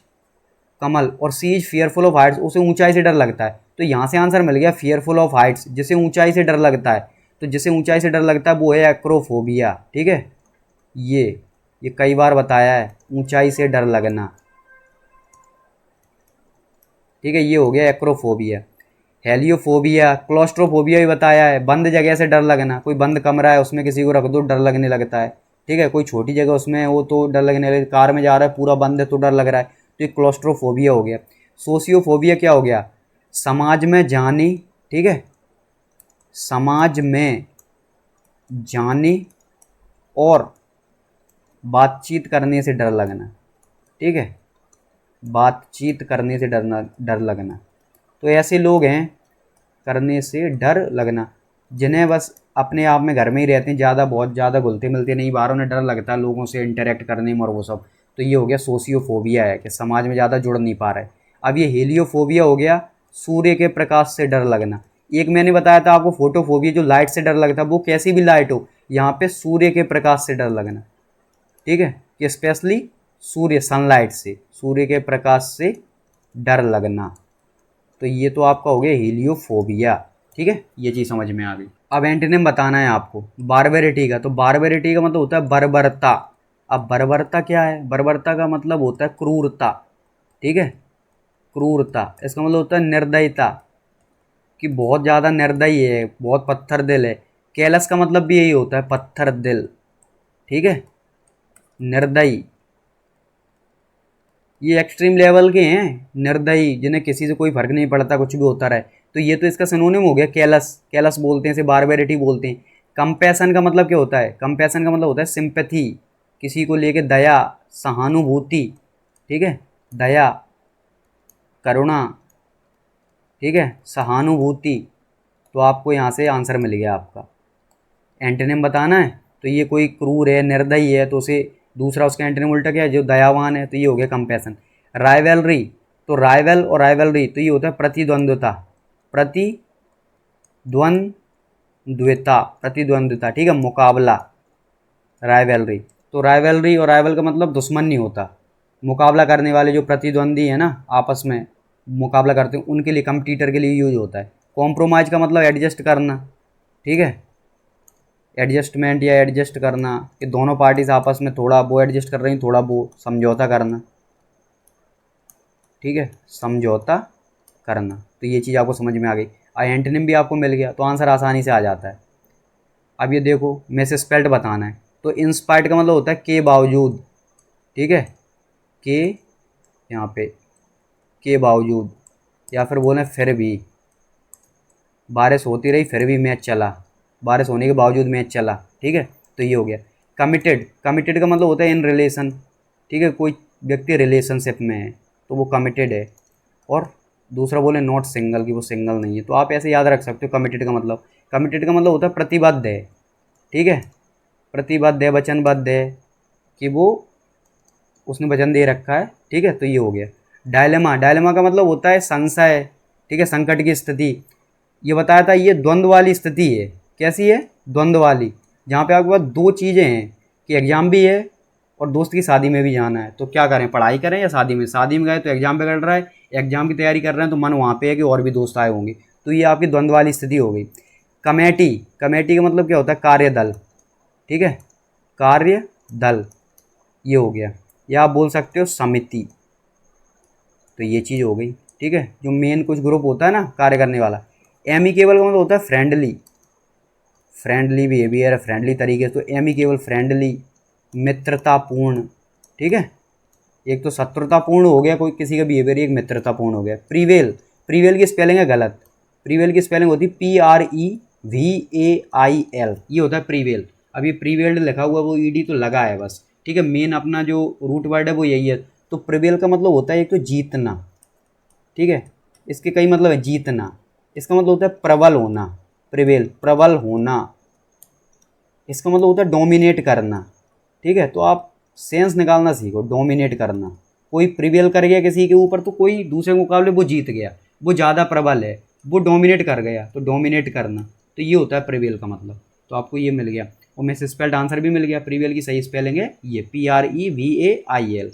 कमल, और सी इज फियरफुल ऑफ हाइट्स, उसे ऊंचाई से डर लगता है। तो यहाँ से आंसर मिल गया फियरफुल ऑफ हाइट्स, जिसे ऊंचाई से डर लगता है। तो जिसे ऊंचाई से डर लगता है वो है एक्रोफोबिया, ठीक है। ये कई बार बताया है, ऊंचाई से डर लगना, ठीक है, ये हो गया एक्रोफोबिया। हेलियोफोबिया, क्लोस्ट्रोफोबिया भी बताया है, बंद जगह से डर लगना, कोई बंद कमरा है उसमें किसी को रख दो डर लगने लगता है, ठीक है। कोई छोटी जगह उसमें है वो तो डर लगने लगे, कार में जा रहा है पूरा बंद है तो डर लग रहा है, तो ये क्लोस्ट्रोफोबिया हो गया। सोशियोफोबिया क्या हो गया, समाज में जाने, ठीक है, समाज में जाने और बातचीत करने से डर लगना, ठीक है, बातचीत करने से डर लगना। तो ऐसे लोग हैं, करने से डर लगना, जिन्हें बस अपने आप में घर में ही रहते हैं, ज़्यादा बहुत ज़्यादा घुलते मिलते नहीं बाहर, उन्हें डर लगता है लोगों से इंटरेक्ट करने में और वो सब। तो ये हो गया सोशियोफोबिया, है कि समाज में ज़्यादा जुड़ नहीं पा रहे। अब ये हेलियोफोबिया हो गया, सूर्य के प्रकाश से डर लगना। एक मैंने बताया था आपको फोटोफोबिया, जो लाइट से डर लगता है, वो कैसी भी लाइट हो, यहाँ पे सूर्य के प्रकाश से डर लगना, ठीक है, कि स्पेशली सूर्य, सनलाइट से, सूर्य के प्रकाश से डर लगना। तो ये तो आपका हो गया हीलियोफोबिया, ठीक है, ये चीज़ समझ में आ गई। अब एंटोनिम बताना है आपको बारबेरिटी का। तो बारबेरिटी का मतलब होता है बर्बरता। अब बर्बरता क्या है, बर्बरता का मतलब होता है क्रूरता, ठीक है, क्रूरता। इसका मतलब होता है निर्दयता, कि बहुत ज़्यादा निर्दयी है, बहुत पत्थर दिल है। कैलस का मतलब भी यही होता है, पत्थर दिल, ठीक है, निर्दयी। ये एक्सट्रीम लेवल के हैं निर्दयी, जिन्हें किसी से कोई फर्क नहीं पड़ता, कुछ भी होता रहे। तो ये तो इसका सिनोनिम हो गया कैलस, कैलस बोलते हैं इसे, बारबेरिटी बोलते हैं। कंपैशन का मतलब क्या होता है, कंपैशन का मतलब होता है सिंपैथी, किसी को लेके दया, सहानुभूति, ठीक है, दया, करुणा, ठीक है, सहानुभूति। तो आपको यहाँ से आंसर मिल गया आपका। एंटोनिम बताना है, तो ये कोई क्रूर है, निर्दयी है, तो उसे दूसरा उसका एंटोनिम उल्टा क्या है, जो दयावान है, तो ये हो गया कंपैशन। राइवलरी, तो राइवल और राइवलरी, तो ये होता है प्रतिद्वंद्विता, प्रतिद्वंद्विता, प्रतिद्वंद्विता, ठीक है, मुकाबला, राइवलरी। तो राइवलरी और राइवल का मतलब दुश्मन नहीं होता, मुकाबला करने वाले जो प्रतिद्वंदी है ना, आपस में मुकाबला करते हैं, उनके लिए, कंपटीटर के लिए यूज होता है। कॉम्प्रोमाइज़ का मतलब एडजस्ट करना, ठीक है, एडजस्टमेंट या एडजस्ट करना, कि दोनों पार्टीज आपस में थोड़ा वो एडजस्ट कर रही हैं, थोड़ा वो समझौता करना, ठीक है, समझौता करना। तो ये चीज़ आपको समझ में आ गई। एंटोनिम भी आपको मिल गया तो आंसर आसानी से आ जाता है। अब ये देखो मिसस्पेल्ड बताना है, तो इंस्पाइट का मतलब होता है के बावजूद, ठीक है, के यहाँ पे के बावजूद, या फिर बोलें फिर भी, बारिश होती रही फिर भी मैच चला, बारिश होने के बावजूद मैच चला, ठीक है। तो ये हो गया। कमिटेड, कमिटेड का मतलब होता है इन रिलेशन, ठीक है, कोई व्यक्ति रिलेशनशिप में है तो वो कमिटेड है। और दूसरा बोले नॉट सिंगल, कि वो सिंगल नहीं है। तो आप ऐसे याद रख सकते हो कमिटेड का मतलब, कमिटेड का मतलब होता है प्रतिबद्ध है, ठीक है, प्रतिबद्ध है, वचनबद्ध है, कि वो उसने वचन दे रखा है, ठीक है। तो ये हो गया। डायलेमा, डायलेमा का मतलब होता है संशय, ठीक है, संकट की स्थिति। ये बताया था ये द्वंद्व वाली स्थिति है। कैसी है? द्वंद्व वाली, जहाँ पे आपके पास दो चीज़ें हैं कि एग्जाम भी है और दोस्त की शादी में भी जाना है, तो क्या करें, पढ़ाई करें या शादी में? शादी में गए तो एग्जाम पे कर रहा है, एग्जाम की तैयारी कर रहे हैं तो मन वहाँ पे है कि और भी दोस्त आए होंगे, तो ये आपकी द्वंद्व वाली स्थिति हो गई। कमेटी, कमेटी का मतलब क्या होता है? कार्यदल, ठीक है, कार्य दल, ये हो गया। या आप बोल सकते हो समिति। तो ये चीज़ हो गई, ठीक है, जो मेन कुछ ग्रुप होता है ना कार्य करने वाला। एमिकेबल का मतलब होता है फ्रेंडली, फ्रेंडली बिहेवियर है, फ्रेंडली तरीके से। तो एमिकेबल फ्रेंडली, मित्रतापूर्ण, ठीक है। एक तो शत्रुतापूर्ण हो गया कोई किसी का बिहेवियर, एक मित्रतापूर्ण हो गया। प्रीवेल, प्रीवेल की स्पेलिंग है गलत, प्रीवेल की स्पेलिंग होती है PREVAIL, ये होता है प्रीवेल। अब ये प्रीवेल्ड लिखा हुआ, वो ईडी तो लगा है बस, ठीक है, मेन अपना जो रूट वर्ड है वो यही है। तो प्रीवेल का मतलब होता है एक तो जीतना, ठीक है, इसके कई मतलब है। जीतना, इसका मतलब होता है प्रबल होना, प्रिवेल प्रबल होना, इसका मतलब होता है डोमिनेट करना, ठीक है। तो आप सेंस निकालना सीखो, डोमिनेट करना, कोई प्रिवेल कर गया किसी के ऊपर तो कोई दूसरे के मुकाबले वो जीत गया, वो ज़्यादा प्रबल है, वो डोमिनेट कर गया, तो डोमिनेट करना, तो ये होता है प्रिवेल का मतलब। तो आपको ये मिल गया, और मिस स्पेल्ड आंसर भी मिल गया। प्रिवेल की सही स्पेलिंग है ये PREVAIL,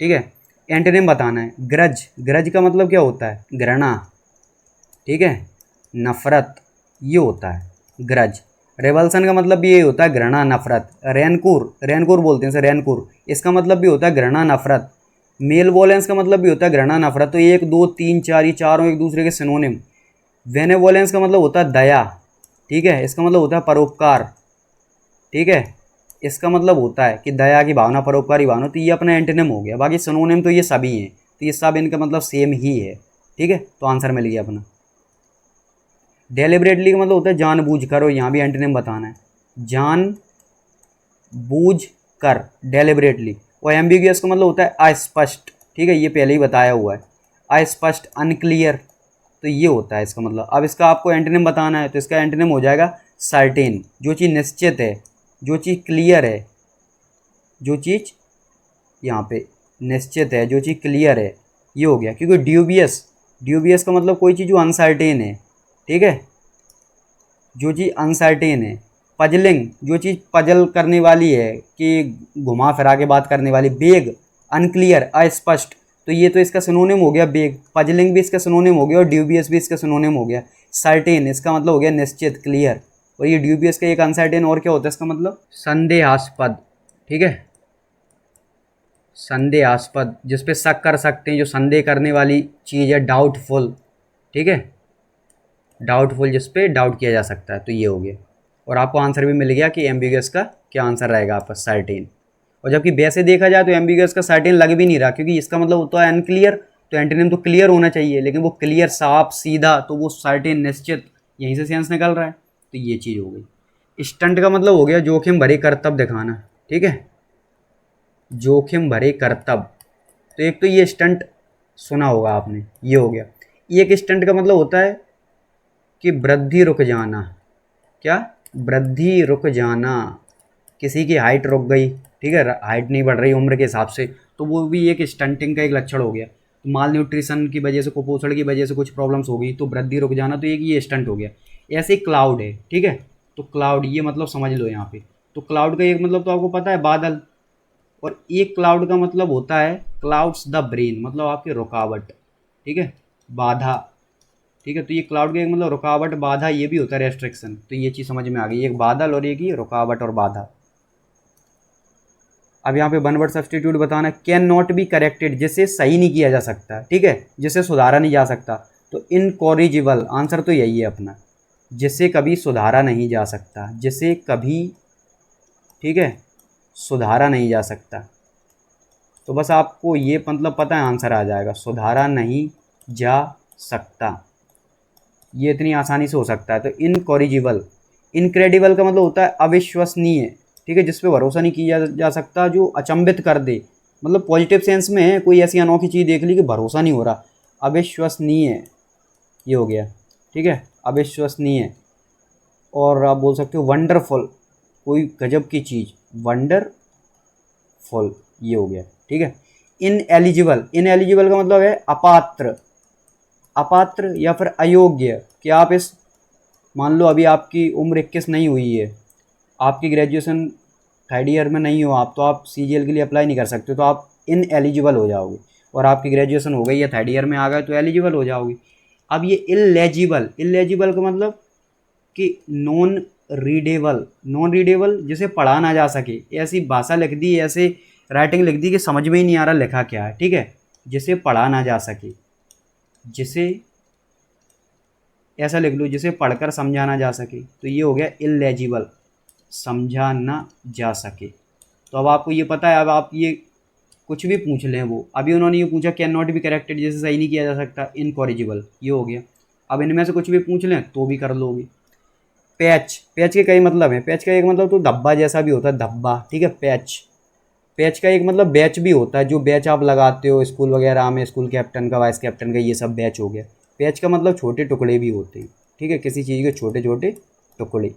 ठीक है। एंटोनिम बताना है। ग्रज, ग्रज का मतलब क्या होता है? घृणा, ठीक है, नफरत, ये होता है ग्रज। रेवल्सन का मतलब भी ये होता है घृणा, नफरत। रैनकुर, रैनकुर बोलते हैं सर, रैनकुर, इसका मतलब भी होता है घृणा, नफरत। मेल वोलेंस का मतलब भी होता है घृणा, नफरत। तो एक दो तीन चार, ये चारों एक दूसरे के सिनोनिम। वेनेवोलेंस का मतलब होता है दया, ठीक है, इसका मतलब होता है परोपकार, ठीक है, इसका मतलब होता है कि दया की भावना, परोपकारी भावना। तो ये अपना एंटोनिम हो गया। बाकी सिनोनिम तो ये सभी हैं, तो ये सब इनका मतलब सेम ही है, ठीक है। तो आंसर मिल गया अपना। डेलिबरेटली का मतलब होता है जानबूझकर, और यहाँ भी एंटोनिम बताना है, जान बूझ कर, डेलिबरेटली। और एम्बिगुअस का मतलब होता है अस्पष्ट, ठीक है, ये पहले ही बताया हुआ है, अस्पष्ट, अनक्लियर। तो ये होता है इसका मतलब। अब इसका आपको एंटोनिम बताना है, तो इसका एंटोनिम हो जाएगा सर्टेन, जो चीज़ निश्चित है, जो चीज़ क्लियर है, जो चीज़ यहाँ पे निश्चित है, जो चीज़ क्लियर है, ये हो गया। क्योंकि ड्यूबियस, ड्यूबियस का मतलब कोई चीज़ जो अनसर्टेन है, ठीक है, जो चीज़ अनसर्टेन है। पजलिंग, जो चीज़ पजल करने वाली है, कि घुमा फिरा के बात करने वाली। बेग, अनक्लियर, अस्पष्ट। तो ये तो इसका सिनोनिम हो गया बेग, पजलिंग भी इसका सिनोनिम हो गया, और ड्यूबियस भी इसका सिनोनिम हो गया। सर्टेन, इसका मतलब हो गया निश्चित, क्लियर। और ये ड्यूबियस का एक अनसर्टेन, और क्या होता है इसका मतलब? संदेहास्पद, ठीक है, संदेहास्पद, जिस पे शक कर सकते हैं, जो संदेह करने वाली चीज़ है। डाउटफुल, ठीक है, डाउटफुल, जिस पे डाउट किया जा सकता है। तो ये हो गया। और आपको आंसर भी मिल गया कि एम्बिगस का क्या आंसर रहेगा आपका, सर्टेन। और जबकि वैसे देखा जाए तो एम्बिगस का सर्टेन लग भी नहीं रहा, क्योंकि इसका मतलब होता है अनक्लियर, तो एंटोनिम तो क्लियर होना चाहिए, लेकिन वो क्लियर, साफ सीधा, तो वो सर्टेन, निश्चित, यहीं से सेंस निकल रहा है। तो ये चीज़ हो गई। स्टंट का मतलब हो गया जोखिम भरे करतब दिखाना, ठीक है, जोखिम भरे करतब। तो एक तो ये स्टंट सुना होगा आपने, ये हो गया। एक स्टंट का मतलब होता है कि वृद्धि रुक जाना, क्या? वृद्धि रुक जाना, किसी की हाइट रुक गई, ठीक है, हाइट नहीं बढ़ रही उम्र के हिसाब से, तो वो भी एक स्टंटिंग का एक लक्षण हो गया। तो माल न्यूट्रिशन की वजह से, कुपोषण की वजह से कुछ प्रॉब्लम्स हो गई, तो वृद्धि रुक जाना, तो एक ये स्टंट हो गया। ऐसे क्लाउड है, ठीक है, तो क्लाउड ये मतलब समझ लो यहाँ पे। तो क्लाउड का एक मतलब तो आपको पता है, बादल। और एक क्लाउड का मतलब होता है क्लाउड्स द ब्रेन, मतलब आपकी रुकावट, ठीक है, बाधा, ठीक है। तो ये क्लाउड का एक मतलब रुकावट, बाधा, ये भी होता है रेस्ट्रिक्शन। तो ये चीज़ समझ में आ गई, एक बादल और एक ही रुकावट और बाधा। अब यहाँ पे वन वर्ड सब्स्टिट्यूट बताना, कैन नॉट बी करेक्टेड, जिसे सही नहीं किया जा सकता, ठीक है, जिसे सुधारा नहीं जा सकता, तो इनकॉरिजिबल, आंसर तो यही है अपना, जिसे कभी सुधारा नहीं जा सकता, जिसे कभी, ठीक है, सुधारा नहीं जा सकता। तो बस आपको ये मतलब पता है, आंसर आ जाएगा, सुधारा नहीं जा सकता, ये इतनी आसानी से हो सकता है। तो इनकॉरिजिबल, इनक्रेडिबल का मतलब होता है अविश्वसनीय, ठीक है, जिस पे भरोसा नहीं किया जा सकता, जो अचंभित कर दे, मतलब पॉजिटिव सेंस में है, कोई ऐसी अनोखी चीज़ देख ली कि भरोसा नहीं हो रहा, अविश्वसनीय, ये हो गया, ठीक है, अविश्वसनीय। और आप बोल सकते हो वंडरफुल, कोई गजब की चीज़, वंडरफुल, ये हो गया, ठीक है। इन एलिजिबल, इन एलिजिबल का मतलब है अपात्र, अपात्र या फिर अयोग्य, कि आप इस, मान लो अभी आपकी उम्र 21 नहीं हुई है, आपकी ग्रेजुएशन थर्ड ईयर में नहीं हो आप, तो आप CGL के लिए अप्लाई नहीं कर सकते, तो आप इन एलिजिबल हो जाओगे। और आपकी ग्रेजुएशन हो गई है, थर्ड ईयर में आ गए, तो एलिजिबल हो जाओगे। अब ये इलेजिबल, इलेजिबल का मतलब कि नॉन रीडेबल, नॉन रीडेबल जिसे पढ़ा ना जा सके, ऐसी भाषा लिख दी, ऐसे राइटिंग लिख दी कि समझ में ही नहीं आ रहा लिखा क्या है, ठीक है, जिसे पढ़ा ना जा सके, जिसे, ऐसा लिख लो जिसे पढ़कर समझा ना जा सके, तो ये हो गया इलेजिबल, समझा ना जा सके। तो अब आपको ये पता है, अब आप ये कुछ भी पूछ लें, वो अभी उन्होंने ये पूछा कैन नॉट बी करेक्टेड, जिसे सही नहीं किया जा सकता, इनकॉरिजिबल, ये हो गया। अब इनमें से कुछ भी पूछ लें तो भी कर लोगे। पैच, पैच के कई मतलब हैं, पैच का एक मतलब तो धब्बा जैसा भी होता है, धब्बा, ठीक है, पैच। पैच का एक मतलब बैच भी होता है, जो बैच आप लगाते हो स्कूल वगैरह में, स्कूल कैप्टन का, वाइस कैप्टन का, ये सब बैच हो गया। पैच का मतलब छोटे टुकड़े भी होते हैं, ठीक है, किसी चीज़ के छोटे छोटे टुकड़े।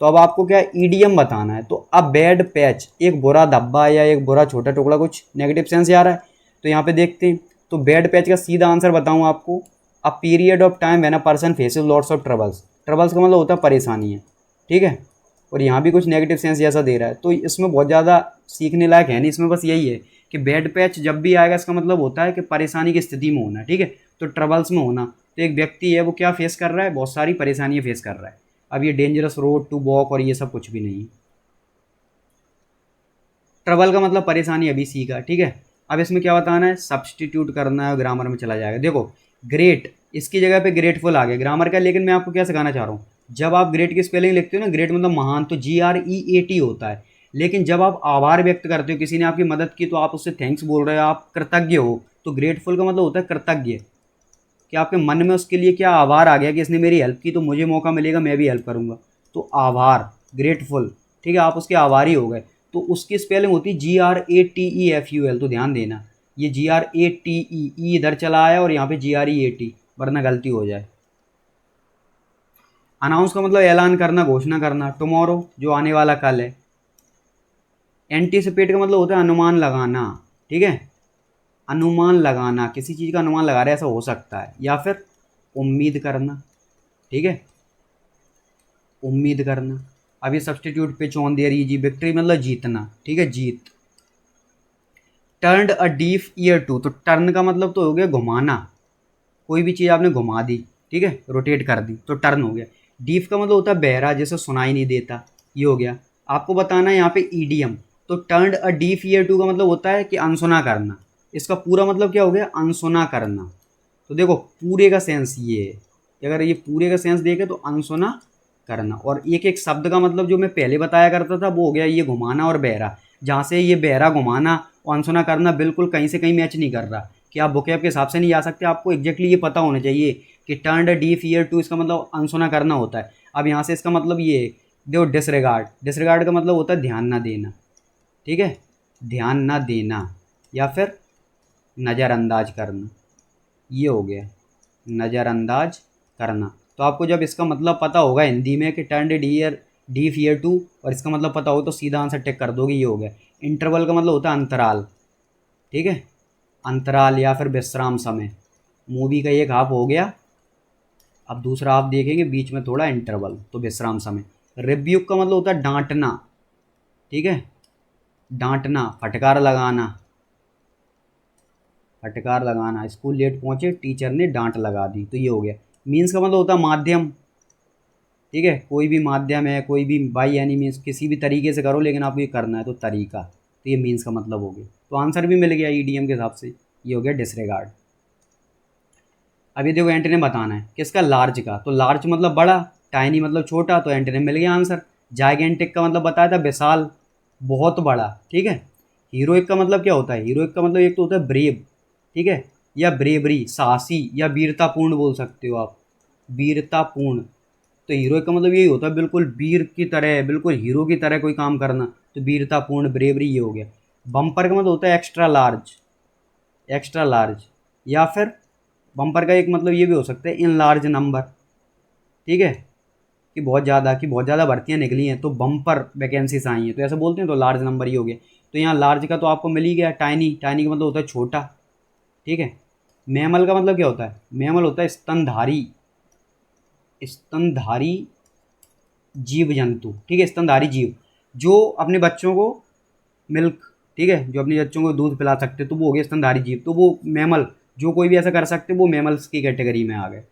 तो अब आपको क्या ईडीएम बताना है, तो अब बैड पैच, एक बुरा धब्बा या एक बुरा छोटा टुकड़ा, कुछ नेगेटिव सेंस आ रहा है, तो यहाँ पे देखते हैं। तो बैड पैच का सीधा आंसर बताऊँ आपको, a period of time when a person faces lots of troubles, troubles का मतलब होता है परेशानी है, ठीक है, और यहाँ भी कुछ नेगेटिव सेंस जैसा दे रहा है, तो इसमें बहुत ज़्यादा सीखने लायक है नहीं, इसमें बस यही है कि बैड पैच जब भी आएगा इसका मतलब होता है कि परेशानी की स्थिति में होना, ठीक है, तो ट्रबल्स में होना, तो एक व्यक्ति है वो क्या फेस कर रहा है, बहुत सारी परेशानियाँ फेस कर रहा है। अब ये डेंजरस रोड टू वॉक और ये सब कुछ भी नहीं है। ट्रबल का मतलब परेशानी अभी सीखा, ठीक है। अब इसमें क्या बताना है, सब्सटीट्यूट करना है, ग्रामर में चला जाएगा। देखो ग्रेट, इसकी जगह पे ग्रेटफुल आ गया ग्रामर का, लेकिन मैं आपको क्या सिखाना चाह रहा हूँ, जब आप ग्रेट की स्पेलिंग लिखते हो ना, ग्रेट मतलब महान, तो GREAT होता है, लेकिन जब आप आभार व्यक्त करते हो, किसी ने आपकी मदद की तो आप उससे थैंक्स बोल रहे हो, आप कृतज्ञ हो, तो ग्रेटफुल का मतलब होता है कृतज्ञ, कि आपके मन में उसके लिए क्या आभार आ गया कि इसने मेरी हेल्प की, तो मुझे मौका मिलेगा मैं भी हेल्प करूँगा, तो आभार, ग्रेटफुल, ठीक है, आप उसके आभारी हो गए। तो उसकी स्पेलिंग होती है GRATEFUL, तो ध्यान देना, ये GRATE इधर चला आया और यहाँ पे GREAT, वरना गलती हो जाए। अनाउंस का मतलब ऐलान करना, घोषणा करना, टुमारो जो आने वाला कल है। एंटीसिपेट का मतलब होता है अनुमान लगाना, ठीक है, अनुमान लगाना, किसी चीज़ का अनुमान लगा रहे ऐसा हो सकता है, या फिर उम्मीद करना, ठीक है, उम्मीद करना। अब ये substitute pitch on their easy, victory मतलब जीतना, ठीक है, जीत। Turned a deaf ear to, तो टर्न का मतलब तो हो गया घुमाना, कोई भी चीज़ आपने घुमा दी, ठीक है, रोटेट कर दी, तो टर्न हो गया। डीफ का मतलब होता है बहरा, जैसे सुनाई नहीं देता, ये हो गया। आपको बताना है यहाँ पे ईडीएम, तो turned a deaf ear to का मतलब होता है कि अनसुना करना, इसका पूरा मतलब क्या हो गया, अनसुना करना। तो देखो पूरे का सेंस ये है, अगर ये पूरे का सेंस देखे तो अनसुना करना, और एक एक शब्द का मतलब जो मैं पहले बताया करता था वो हो गया ये घुमाना और बहरा, जहाँ से ये बहरा घुमाना और अनसुना करना बिल्कुल कहीं से कहीं मैच नहीं कर रहा, कि आप बुकेब के हिसाब से नहीं जा सकते, आपको एग्जैक्टली ये पता होना चाहिए कि turn a deaf ear to इसका मतलब अनसुना करना होता है। अब यहाँ से इसका मतलब ये है, देखो डिसरिगार्ड, डिसरिगार्ड का मतलब होता है ध्यान ना देना, ठीक है, ध्यान ना देना, या फिर नज़रअंदाज करना, ये हो गया नज़रअंदाज करना। तो आपको जब इसका मतलब पता होगा हिंदी में कि turn dear deaf ear to, और इसका मतलब पता हो तो सीधा आंसर टिक कर दोगे, ये हो गया। इंटरवल का मतलब होता है अंतराल, ठीक है, अंतराल या फिर विश्राम समय। मूवी का एक हाफ हो गया, अब दूसरा हाफ देखेंगे, बीच में थोड़ा इंटरवल, तो विश्राम समय। रिब्यूक का मतलब होता है डांटना, ठीक है, डांटना, फटकार लगाना, फटकार लगाना, स्कूल लेट पहुंचे टीचर ने डांट लगा दी, तो ये हो गया। मीन्स का मतलब होता है माध्यम, ठीक है, कोई भी माध्यम है, कोई भी बाई एनी मीन्स, किसी भी तरीके से करो लेकिन आपको ये करना है, तो तरीका, तो ये मीन्स का मतलब हो गया। तो आंसर भी मिल गया ईडीएम के हिसाब से, ये हो गया डिसरिगार्ड। अब ये देखो एंटोनिम बताना है किसका, लार्ज का। तो लार्ज मतलब बड़ा, टाइनी मतलब छोटा, तो एंटोनिम मिल गया आंसर। जाइगेंटिक का मतलब बताया था विशाल, बहुत बड़ा, ठीक है। हीरोइक का मतलब क्या होता है, हीरोइक का मतलब एक तो होता है ब्रेव, ठीक है, या ब्रेवरी, साहसी, या वीरतापूर्ण बोल सकते हो आप, वीरतापूर्ण। तो हीरोइक का मतलब यही होता है बिल्कुल वीर की तरह, बिल्कुल हीरो की तरह कोई काम करना, तो वीरतापूर्ण, ब्रेवरी, ये हो गया। बम्पर का मतलब होता है एक्स्ट्रा लार्ज, एक्स्ट्रा लार्ज, या फिर बम्पर का एक मतलब ये भी हो सकता है इन लार्ज नंबर, ठीक है, कि बहुत ज़्यादा भर्तियाँ निकली हैं तो बम्पर वैकेंसीज आई हैं, तो ऐसा बोलते हैं, तो लार्ज नंबर ही हो गया। तो यहाँ लार्ज का तो आपको मिल ही गया। टाइनी, टाइनी का मतलब होता है छोटा, ठीक है। मैमल का मतलब क्या होता है, मैमल होता है स्तनधारी, स्तनधारी जीव जंतु, ठीक है, स्तनधारी जीव जो अपने बच्चों को मिल्क, ठीक है, जो अपने बच्चों को दूध पिला सकते, तो वो हो गए स्तनधारी जीव। तो वो मैमल, जो कोई भी ऐसा कर सकते, वो मैमल्स की कैटेगरी में आ गए।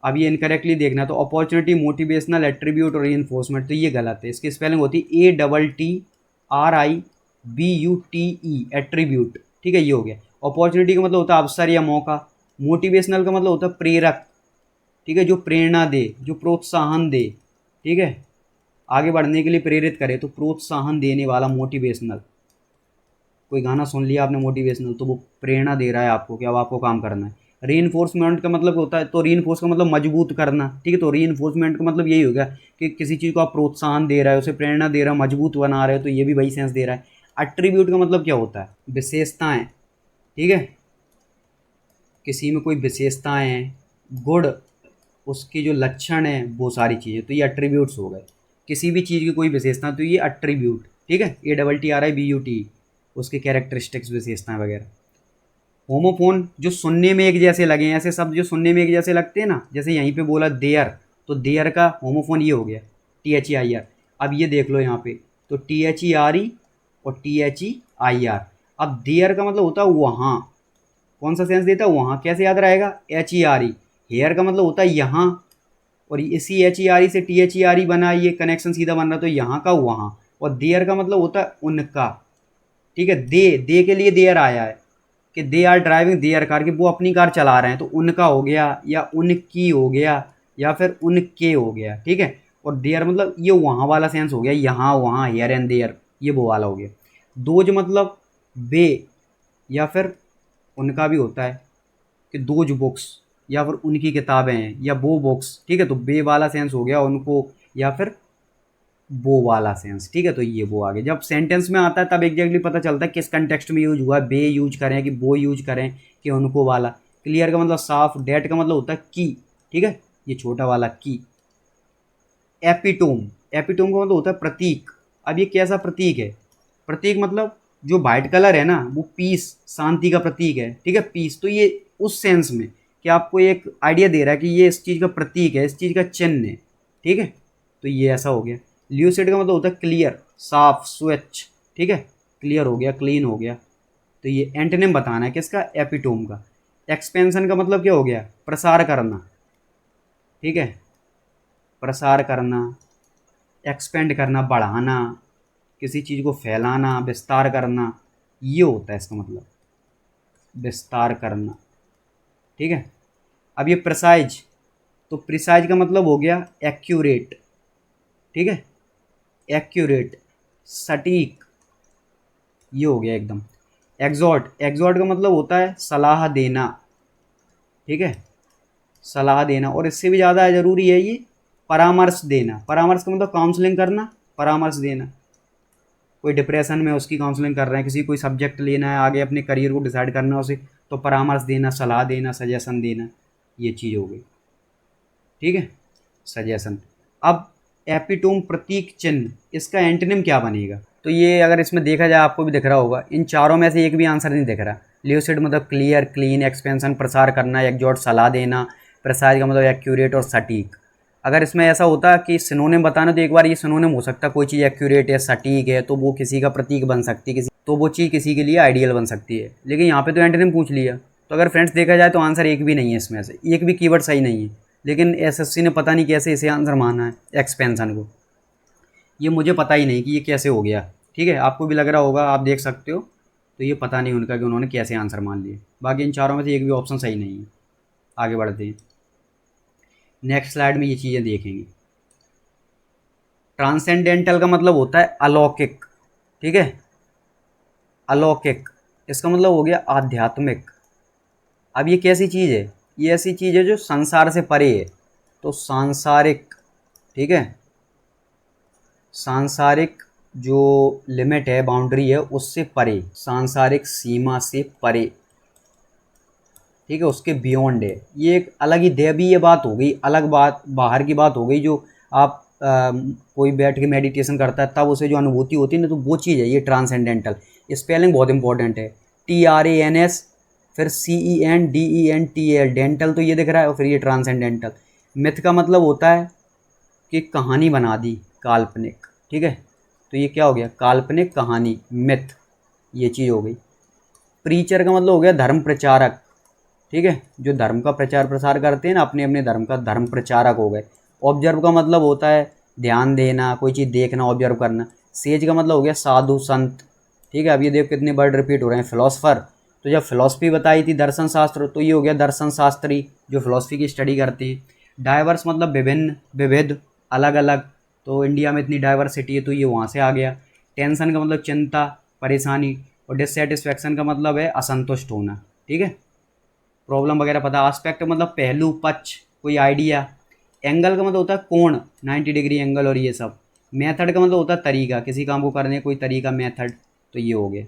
अब ये इनकरेक्टली देखना, तो अपॉर्चुनिटी, मोटिवेशनल, एट्रीब्यूट और रीइंफोर्समेंट, तो ये गलत है। इसकी स्पेलिंग होती है ATTRIBUTE, एट्रीब्यूट, ठीक है, ये हो गया। अपॉर्चुनिटी का मतलब होता है अवसर या मौका। मोटिवेशनल का मतलब होता है प्रेरक, ठीक है, जो प्रेरणा दे, जो प्रोत्साहन दे, ठीक है, आगे बढ़ने के लिए प्रेरित करे, तो प्रोत्साहन देने वाला मोटिवेशनल। कोई गाना सुन लिया आपने मोटिवेशनल, तो वो प्रेरणा दे रहा है आपको कि अब आपको काम करना है। रीइंफोर्समेंट का मतलब होता है, तो रीइंफोर्स का मतलब मजबूत करना, ठीक है, तो रीइंफोर्समेंट का मतलब यही होगा कि किसी चीज़ को आप प्रोत्साहन दे रहे हो, उसे प्रेरणा दे रहा है, मजबूत बना रहे हो, तो ये भी वही सेंस दे रहा है। अट्रीब्यूट का मतलब क्या होता है, विशेषताएं, ठीक है, किसी में कोई विशेषताएं हैं, गुड, उसके जो लक्षण हैं, वो सारी चीज़ें, तो ये अट्रीब्यूट्स हो गए। किसी भी चीज़ की कोई विशेषता, तो ये अट्रीब्यूट, ठीक है, ATTRIBUT, उसके कैरेक्टरिस्टिक्स, विशेषताएं वगैरह। होमोफोन, जो सुनने में एक जैसे लगे हैं, ऐसे शब्द जो सुनने में एक जैसे लगते हैं ना, जैसे यहीं पे बोला देयर, तो देयर का होमोफोन ये हो गया THEIR। अब ये देख लो यहाँ पे, तो THERE और THEIR। अब देयर का मतलब होता है वहाँ, कौन सा सेंस देता है, वहाँ, कैसे याद रहेगा, HERE। हेयर का मतलब होता है यहाँ, और इसी HERE से THERE बना, ये कनेक्शन सीधा बन रहा, तो यहाँ का वहाँ। और देयर का मतलब होता है उनका, ठीक है, दे के लिए देयर आया है कि they are driving their car, कि वो अपनी कार चला रहे हैं, तो उनका हो गया, या उनकी हो गया, या फिर उनके हो गया, ठीक है। और देयर मतलब ये वहाँ वाला सेंस हो गया, यहाँ वहाँ, हियर एंड देयर, ये वो वाला हो गया। दोज मतलब वे, या फिर उनका भी होता है कि दोज बुक्स, या फिर उनकी किताबें हैं, या वो बुक्स, ठीक है, तो बे वाला सेंस हो गया उनको, या फिर वो वाला सेंस, ठीक है, तो ये वो आगे जब सेंटेंस में आता है तब एग्जैक्टली पता चलता है किस कंटेक्स्ट में यूज हुआ है, बे यूज करें कि वो यूज करें कि उनको वाला। क्लियर का मतलब साफ, डेट का मतलब होता है की, ठीक है, ये छोटा वाला की। एपिटोम, एपिटोम का मतलब होता है प्रतीक। अब ये कैसा प्रतीक है, प्रतीक मतलब जो वाइट कलर है ना, वो पीस, शांति का प्रतीक है, ठीक है, पीस, तो ये उस सेंस में कि आपको एक आइडिया दे रहा है कि ये इस चीज़ का प्रतीक है, इस चीज़ का चिन्ह है, ठीक है, तो ये ऐसा हो गया। ल्यूसिड का मतलब होता है क्लियर, साफ, स्वच्छ, ठीक है, क्लियर हो गया, क्लीन हो गया। तो ये एंटोनिम बताना है किसका, एपिटोम का। एक्सपेंशन का मतलब क्या हो गया, प्रसार करना, ठीक है, प्रसार करना, एक्सपेंड करना, बढ़ाना, किसी चीज़ को फैलाना, विस्तार करना, ये होता है इसका मतलब, विस्तार करना, ठीक है। अब ये प्रिसाइज, तो प्रिसाइज का मतलब हो गया एक्यूरेट, ठीक है, एक्यूरेट, सटीक, ये हो गया एकदम। एग्जॉर्ट, एग्जॉर्ट का मतलब होता है सलाह देना, ठीक है, सलाह देना, और इससे भी ज़्यादा ज़रूरी है ये परामर्श देना। परामर्श का मतलब काउंसलिंग करना, परामर्श देना। कोई डिप्रेशन में, उसकी काउंसलिंग कर रहे हैं, किसी कोई सब्जेक्ट लेना है, आगे अपने करियर को डिसाइड करना है उसे, तो परामर्श देना, सलाह देना, सजेशन देना, ये चीज़ हो गई, ठीक है, सजेशन। अब एपिटोम, प्रतीक चिन्ह, इसका एंटोनिम क्या बनेगा, तो ये अगर इसमें देखा जाए, आपको भी दिख रहा होगा, इन चारों में से एक भी आंसर नहीं दिख रहा। ल्यूसिड मतलब क्लियर, क्लीन, एक्सपेंशन, प्रसार करना, एग्जॉर्ट सलाह देना, प्रिसाइज का मतलब एक्यूरेट और सटीक। अगर इसमें ऐसा होता कि सिनोनिम बताना, तो एक बार ये सिनोनिम हो सकता, कोई चीज़ एक्यूरेट है, सटीक है, तो वो किसी का प्रतीक बन सकती है, किसी, तो वो चीज़ किसी के लिए आइडियल बन सकती है। लेकिन यहाँ पे तो एंटोनिम पूछ लिया, तो अगर फ्रेंड्स देखा जाए तो आंसर एक भी नहीं है, इसमें से एक भी कीवर्ड सही नहीं है। लेकिन एसएससी ने पता नहीं कैसे इसे आंसर माना है, एक्सपेंशन को। ये मुझे पता ही नहीं कि ये कैसे हो गया। ठीक है, आपको भी लग रहा होगा, आप देख सकते हो। तो ये पता नहीं उनका कि उन्होंने कैसे आंसर मान लिए। बाकी इन चारों में से एक भी ऑप्शन सही नहीं है। आगे बढ़ते हैं, नेक्स्ट स्लाइड में ये चीज़ें देखेंगे। ट्रांसेंडेंटल का मतलब होता है अलौकिक। ठीक है, अलौकिक, इसका मतलब हो गया आध्यात्मिक। अब ये कैसी चीज़ है? ये ऐसी चीज़ है जो संसार से परे है। तो सांसारिक, ठीक है, सांसारिक जो लिमिट है, बाउंड्री है, उससे परे, सांसारिक सीमा से परे। ठीक है, उसके बियॉन्ड है। ये एक अलग ही दैवीय बात हो गई, अलग बात, बाहर की बात हो गई। जो आप कोई बैठ के मेडिटेशन करता है तब उसे जो अनुभूति होती है ना, तो वो चीज़ है ये ट्रांसेंडेंटल। स्पेलिंग बहुत इंपॉर्टेंट है, TRANS, फिर CENDENTAL, डेंटल तो ये दिख रहा है, और फिर ये ट्रांसेंडेंटल। मिथ का मतलब होता है कि कहानी बना दी, काल्पनिक। ठीक है, तो ये क्या हो गया? काल्पनिक कहानी, मिथ, ये चीज़ हो गई। प्रीचर का मतलब हो गया धर्म प्रचारक। ठीक है, जो धर्म का प्रचार प्रसार करते हैं ना, अपने अपने धर्म का, धर्म प्रचारक हो गए। ऑब्जर्व का मतलब होता है ध्यान देना, कोई चीज़ देखना, ऑब्जर्व करना। सेज का मतलब हो गया साधु संत। ठीक है, अब ये देखो कितने वर्ड रिपीट हो रहे हैं। फिलोसफर, तो जब फिलोसफी बताई थी, दर्शन शास्त्र, तो ये हो गया दर्शन शास्त्री, जो फिलोसफी की स्टडी करते हैं। डाइवर्स मतलब विभिन्न, विविध, अलग अलग। तो इंडिया में इतनी डाइवर्सिटी है, तो ये वहाँ से आ गया। टेंशन का मतलब चिंता, परेशानी। और डिससेटिस्फैक्शन का मतलब है असंतुष्ट होना। ठीक है, प्रॉब्लम वगैरह पता। आस्पेक्ट मतलब पहलू, पक्ष, कोई आइडिया। एंगल का मतलब होता है कोण, 90 डिग्री एंगल और ये सब। मेथड का मतलब होता है तरीका, किसी काम को करने का कोई तरीका, मेथड। तो ये हो गया।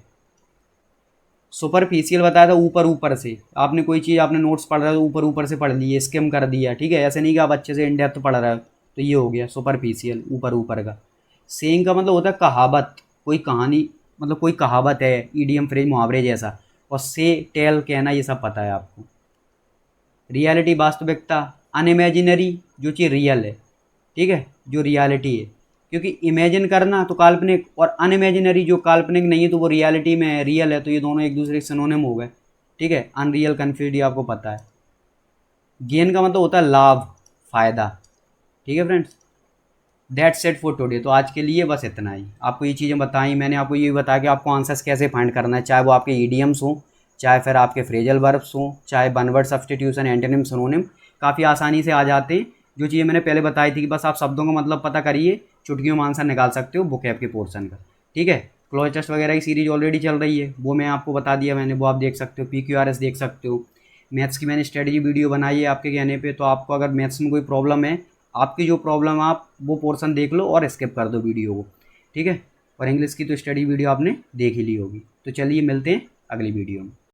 सुपरफिशियल बताया था ऊपर ऊपर से। आपने कोई चीज़, आपने नोट्स पढ़ रहा है तो ऊपर ऊपर से पढ़ लिए, स्किम कर दिया। ठीक है, ऐसे नहीं कि आप अच्छे से इन डेप्थ पढ़ रहे हो। तो ये हो गया सुपरफिशियल, ऊपर ऊपर का। सेइंग का मतलब होता है कहावत, कोई कहानी, मतलब कोई कहावत है, ईडियम, फ्रेज, मुहावरे जैसा। और से टेल कहना, ये सब पता है आपको। रियलिटी वास्तविकता, अनइमेजिनरी जो चीज़ रियल है। ठीक है, जो रियलिटी है। क्योंकि इमेजिन करना तो काल्पनिक, और अनइमेजिनरी जो काल्पनिक नहीं है तो वो रियलिटी में है, रियल है। तो ये दोनों एक दूसरे के सिनोनिम हो गए। ठीक है, अनरियल, कन्फ्यूज, ये आपको पता है। गेन का मतलब होता है लाभ, फायदा। ठीक है friends, that set for today. तो आज के लिए बस इतना ही। आपको ये चीज़ें बताई मैंने, आपको ये बताया कि आपको आंसर्स कैसे फाइंड करना है, चाहे वो आपके ईडियम्स हों, चाहे फिर आपके फ्रेजल वर्ब्स हों, चाहे one word substitution, antonym, synonym, काफ़ी आसानी से आ जाते हैं। जो चीज़ें मैंने पहले बताई थी कि बस आप शब्दों का मतलब पता करिए, चुटकियों में आंसर निकाल सकते हो बुक ऐप के पोर्शन का। ठीक है, क्लोज टेस्ट वगैरह की सीरीज ऑलरेडी चल रही है, वो मैं आपको बता दिया मैंने, वो आप देख सकते हो। PQRS देख सकते हो। मैथ्स की मैंने स्ट्रेटजी वीडियो बनाई है आपके कहने पे। तो आपको अगर मैथ्स में कोई प्रॉब्लम है, आपकी जो प्रॉब्लम, आप वो पोर्शन देख लो और स्किप कर दो वीडियो को। ठीक है, और इंग्लिश की तो स्टडी वीडियो आपने देख ही ली होगी। तो चलिए मिलते हैं अगली वीडियो में।